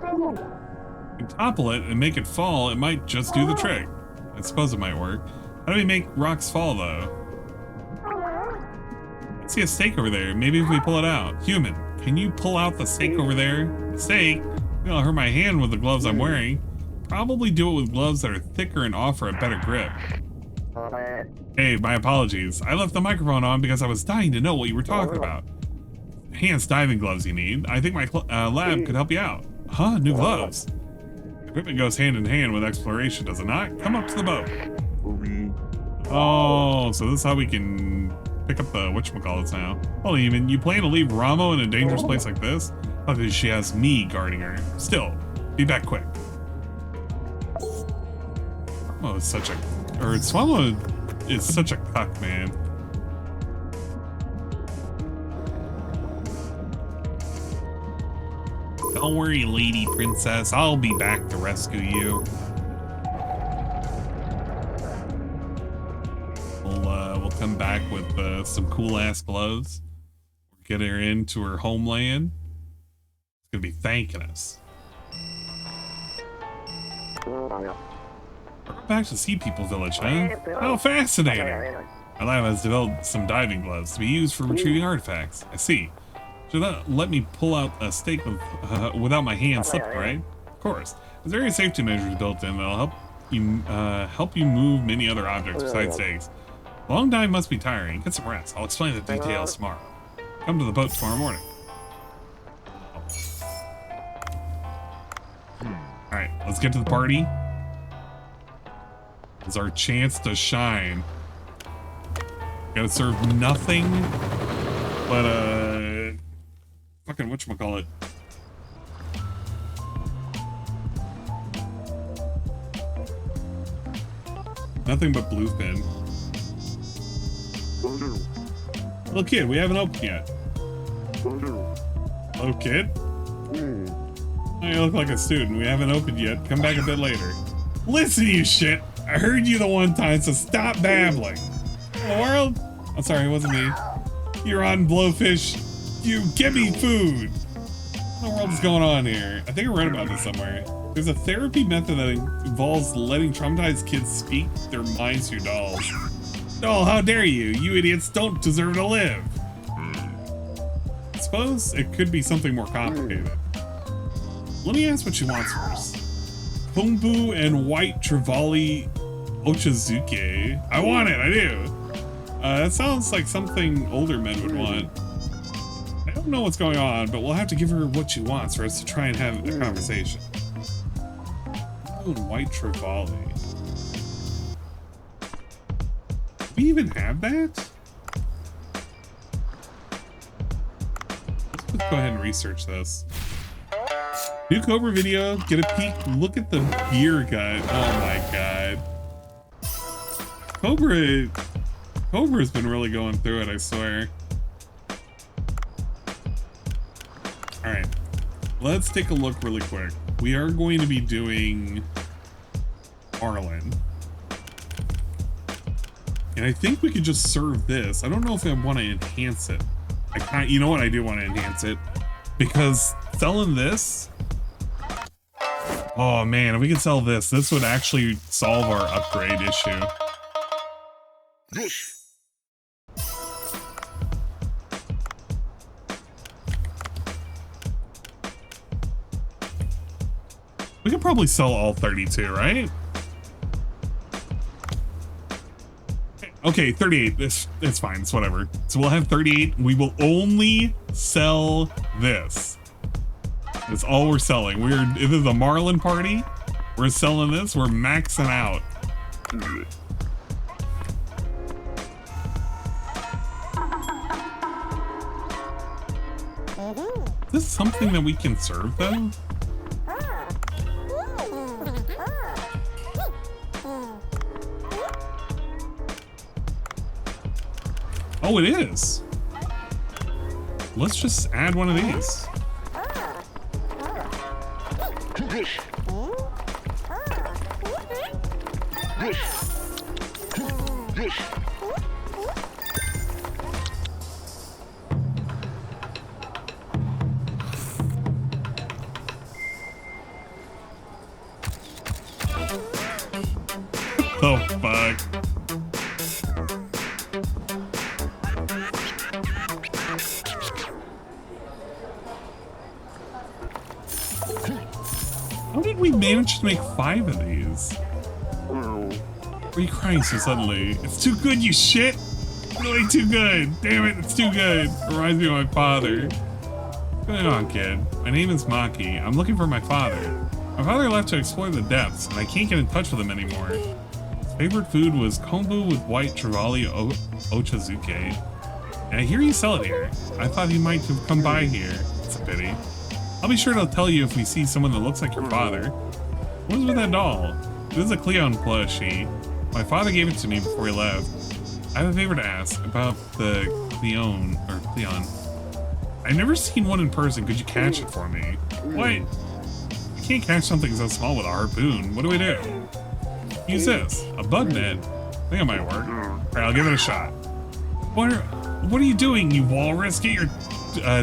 We can topple it and make it fall. It might just do the trick. I suppose it might work. How do we make rocks fall, though? I see a stake over there. Maybe if we pull it out. Human, can you pull out the stake over there? Stake? I'll hurt my hand with the gloves I'm wearing. Probably do it with gloves that are thicker and offer a better grip. Hey, my apologies. I left the microphone on because I was dying to know what you were talking about. Enhanced diving gloves you need. I think my lab could help you out. Huh? New gloves? Equipment goes hand in hand with exploration, does it not? Come up to the boat. Oh, so this is how we can pick up the whatchamacallits now. Well, even you plan to leave Ramo in a dangerous place like this? Luckily, she has me guarding her. Still, be back quick. Oh, it's such a... Swallow is such a cuck, man. Don't worry, lady princess. I'll be back to rescue you. We'll come back with some cool-ass gloves. Get her into her homeland. It's gonna be thanking us. Back to Sea People Village, huh? How fascinating! My lab has developed some diving gloves to be used for retrieving artifacts. I see. Should that let me pull out a stake without my hand slipping, right? Of course. There's various safety measures built in that'll help you move many other objects besides stakes. A long dive must be tiring. Get some rest. I'll explain the details tomorrow. Come to the boat tomorrow morning. Alright. right, let's get to the party. It's our chance to shine. Gotta serve nothing but fucking whatchamacallit. Nothing but bluefin. Little kid, we haven't opened yet. Little kid? Oh, you look like a student. We haven't opened yet. Come back a bit later. Listen, you shit. I heard you the one time, so stop babbling. The world? I'm sorry, it wasn't me. You're on blowfish. You give me food. What the world is going on here? I think I read about this somewhere. There's a therapy method that involves letting traumatized kids speak their minds through dolls. Oh, how dare you? You idiots don't deserve to live. I suppose it could be something more complicated. Let me ask what she wants first. Kombu and white Trevally Ochazuke. I want it, I do. That sounds like something older men would want. I don't know what's going on, but we'll have to give her what she wants for us to try and have a conversation. Oh, white Trevally. Do we even have that? Let's go ahead and research this. New Cobra video, get a peek, look at the beer gut. Oh my god. Cobra's been really going through it, I swear. Alright, let's take a look really quick. We are going to be doing Marlin. And I think we could just serve this. I don't know if I want to enhance it. You know what, I do want to enhance it. Because selling this... Oh man, if we could sell this, this would actually solve our upgrade issue. We could probably sell all 32, right? Okay, 38. It's fine. It's whatever. So we'll have 38. We will only sell this. That's all we're selling. This is a Marlin party. We're selling this. We're maxing out. Is this something that we can serve though? Oh, it is. Let's just add one of these. Oh, fuck. How did we manage to make 5 of these? Why are you crying so suddenly? It's too good, you shit! Really too good! Damn it, it's too good! It reminds me of my father. What's going on, kid? My name is Maki. I'm looking for my father. My father left to explore the depths, and I can't get in touch with him anymore. His favorite food was kombu with white Trevally Ochazuke. And I hear you sell it here. I thought he might have come by here. It's a pity. I'll be sure to tell you if we see someone that looks like your father. What is with that doll? This is a Cleon plushie. My father gave it to me before he left. I have a favor to ask about the Cleon. I've never seen one in person. Could you catch it for me? What? I can't catch something so small with a harpoon. What do we do? Use this. A bug net. I think it might work. Alright, I'll give it a shot. What are you doing, you walrus? Get your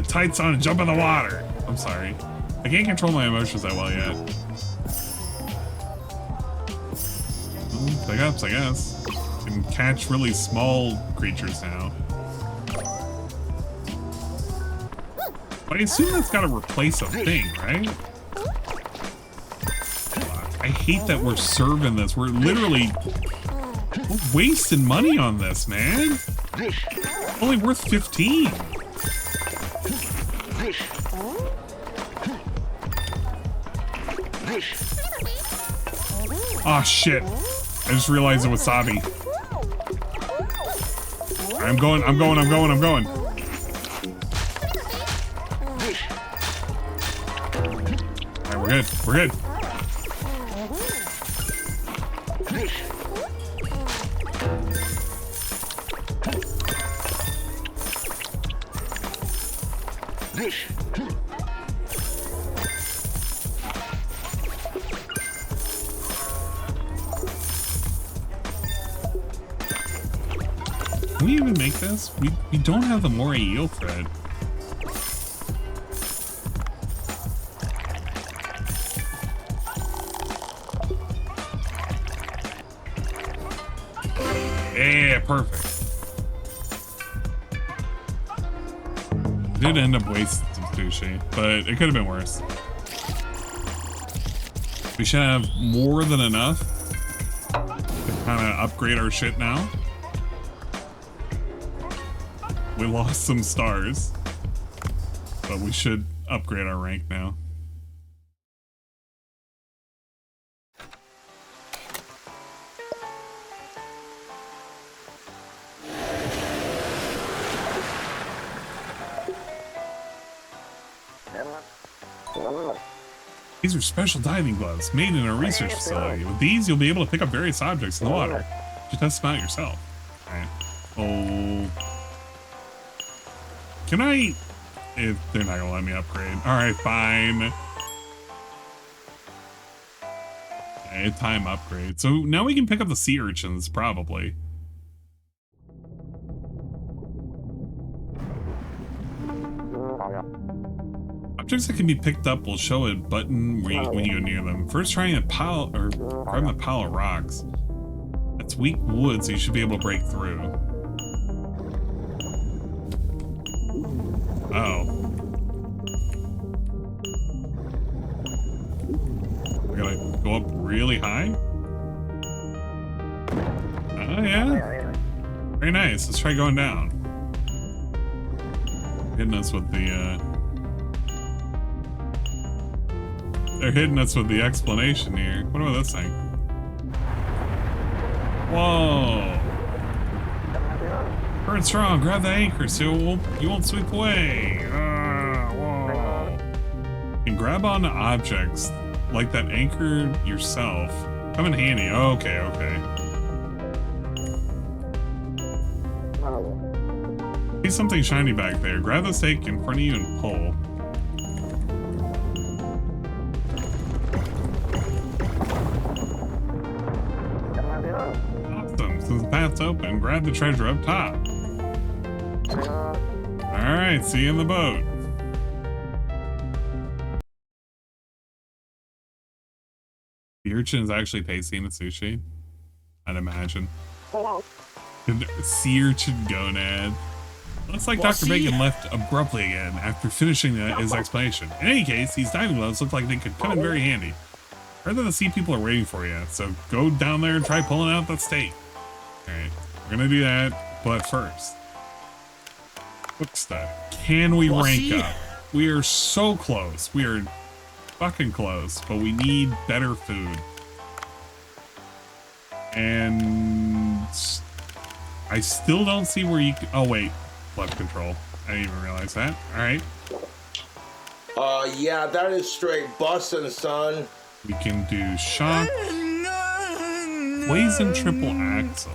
tights on and jump in the water. I'm sorry. I can't control my emotions that well yet. Pickups, I guess. Can catch really small creatures now. But I assume that's gotta replace a thing, right? I hate that we're serving this. We're wasting money on this, man. Only worth 15. Oh shit. I just realized it was Wasabi. I'm going. Alright, we're good. Can we even make this? We don't have the moray eel thread. Yeah, perfect. Did end up wasting some sushi, but it could have been worse. We should have more than enough to kind of upgrade our shit now. We lost some stars, but we should upgrade our rank now. These are special diving gloves made in a research facility. With these, you'll be able to pick up various objects in the water. You test them out yourself. Alright. Oh. Can I? If they're not gonna let me upgrade. Alright, fine. Okay, time upgrade. So now we can pick up the sea urchins, probably. Objects that can be picked up will show a button when you go near them. First, trying a pile or grabbing a pile of rocks. That's weak wood, so you should be able to break through. Oh. We gotta go up really high? Oh, yeah. Very nice. Let's try going down. Hitting us with the, they're hitting us with the explanation here. What about this thing? Whoa. Burn strong, grab the anchor so you won't sweep away. Whoa. You can grab onto objects like that anchor yourself. Come in handy. Oh, okay. See something shiny back there. Grab the stake in front of you and pull. Since the path's open, grab the treasure up top. Alright, see you in the boat. The urchin is actually tasting the sushi, I'd imagine. Sea urchin gonad. Looks like Dr. Bacon left abruptly again after finishing his explanation. In any case, these diving gloves look like they could come in very handy. Heard that the sea people are waiting for you, so go down there and try pulling out that stake. Alright, we're gonna do that, but first. Book stuff. Can we rank up? We are so close. We are fucking close, but we need better food. And I still don't see where you can, oh wait, left control. I didn't even realize that. Alright. Yeah, that is straight bustin', son. We can do shock. Blazing triple axle.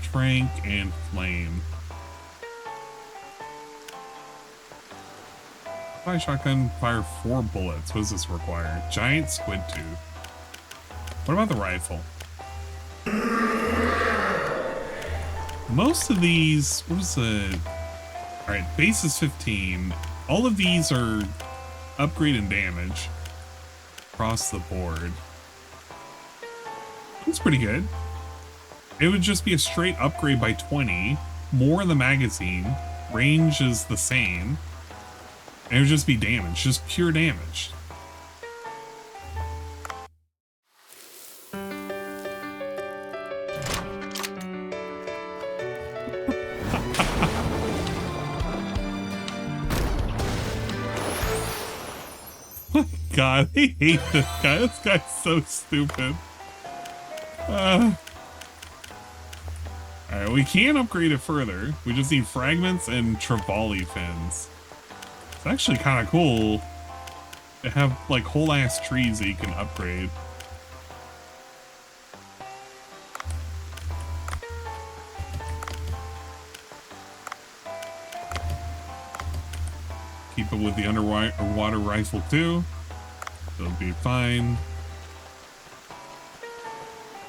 Trank and flame. Fire shotgun, fire 4 bullets. What does this require? Giant squid tooth. What about the rifle? Most of these, what is the... Alright, base is 15. All of these are upgrade and damage across the board. That's pretty good. It would just be a straight upgrade by 20. More in the magazine. Range is the same. And it would just be damage. Just pure damage. god, I hate this guy. This guy's so stupid. Alright, we can upgrade it further. We just need fragments and trevally fins. It's actually kind of cool to have like whole ass trees that you can upgrade. Keep it with the underwater rifle too. It'll be fine.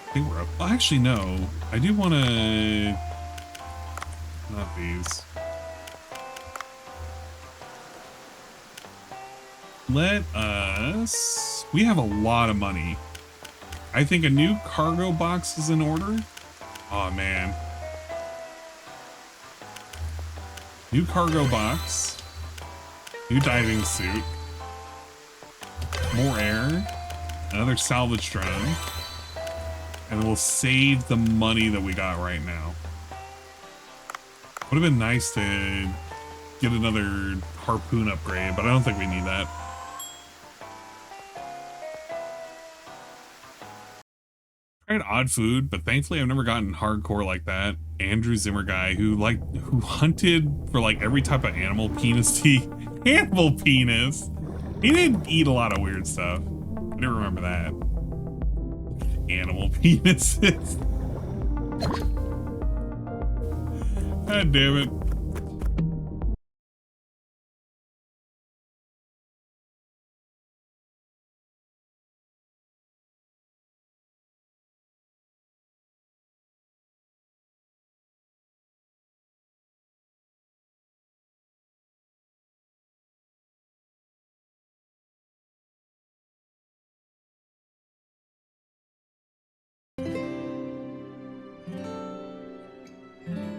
I think we're up. Well, actually, no. I do want to. Not these. Let us. We have a lot of money. I think a new cargo box is in order. Oh man. New cargo box. New diving suit. More air. Another salvage drone. And we'll save the money that we got right now. Would have been nice to get another harpoon upgrade, but I don't think we need that. Tried odd food, but thankfully I've never gotten hardcore like that. Andrew Zimmer guy who hunted for like every type of animal penis animal penis. He didn't eat a lot of weird stuff. I didn't remember that. Animal penises. God damn it.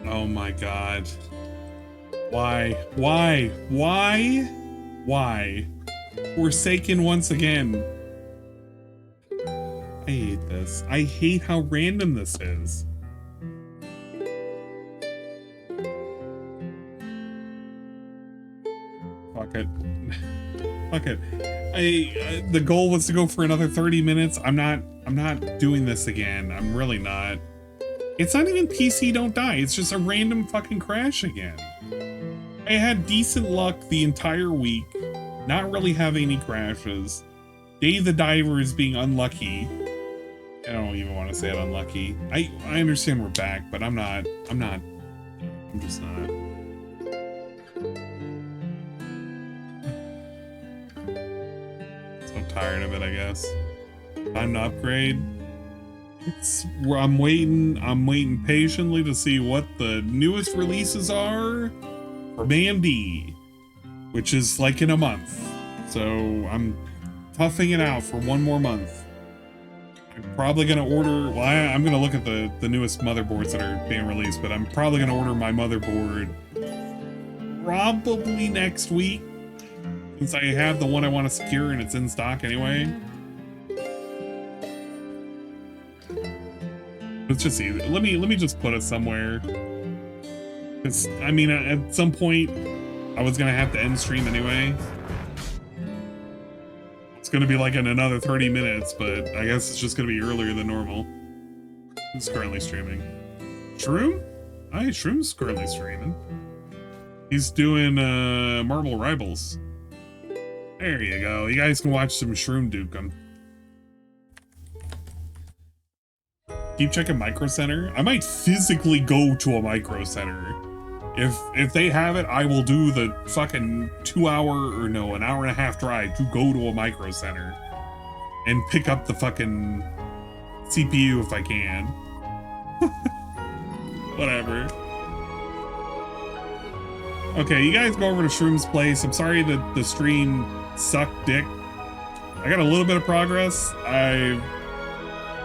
Oh my god. Why? Forsaken once again. I hate this. I hate how random this is. Fuck it. Fuck it. The goal was to go for another 30 minutes. I'm not doing this again. I'm really not. It's not even PC don't die. It's just a random fucking crash again. I had decent luck the entire week. Not really having any crashes. Dave the Diver is being unlucky. I don't even want to say it unlucky. I understand we're back, but I'm just not. So tired of it, I guess. Time to upgrade. I'm waiting patiently to see what the newest releases are for AMD, which is like in a month. So I'm toughing it out for one more month. I'm probably gonna order. Well, I'm gonna look at the newest motherboards that are being released, but I'm probably gonna order my motherboard probably next week, since I have the one I want to secure and it's in stock anyway. It's just easy. Let me just put it somewhere. Cause I mean, at some point, I was gonna have to end stream anyway. It's gonna be like in another 30 minutes, but I guess it's just gonna be earlier than normal. Who's currently streaming? Shroom? Hi, Shroom's currently streaming. He's doing Marble Rivals. There you go. You guys can watch some Shroom Dukem. Keep checking Micro Center. I might physically go to a Micro Center. If they have it, I will do the fucking an hour and a half drive to go to a Micro Center and pick up the fucking CPU if I can. Whatever. Okay, you guys go over to Shroom's place. I'm sorry that the stream sucked dick. I got a little bit of progress.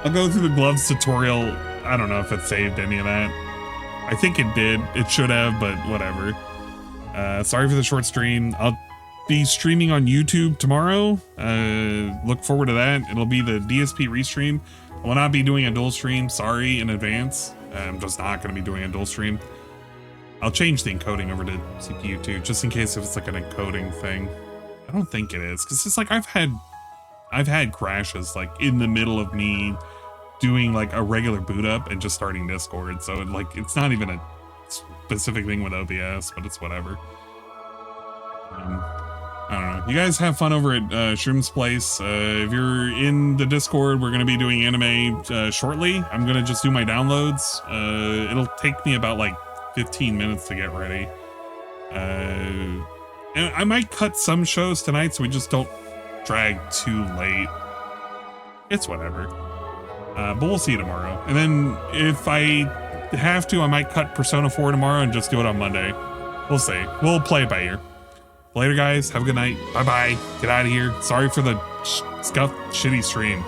I'll go through the gloves tutorial. I don't know if it saved any of that. I think it did. It should have, but whatever. Sorry for the short stream. I'll be streaming on YouTube tomorrow. Look forward to that. It'll be the DSP restream. I will not be doing a dual stream. Sorry in advance. I'm just not going to be doing a dual stream. I'll change the encoding over to CPU too, just in case if it's like an encoding thing. I don't think it is, because it's like I've had crashes like in the middle of me doing like a regular boot up and just starting Discord. So like it's not even a specific thing with OBS, but it's whatever. I don't know. You guys have fun over at Shroom's place. If you're in the Discord, we're going to be doing anime shortly. I'm going to just do my downloads. It'll take me about like 15 minutes to get ready. And I might cut some shows tonight so we just don't drag too late. It's whatever. But we'll see you tomorrow. And then if I have to, I might cut Persona 4 tomorrow and just do it on Monday. We'll see. We'll play it by ear. Later, guys. Have a good night. Bye-bye. Get out of here. Sorry for the scuffed, shitty stream.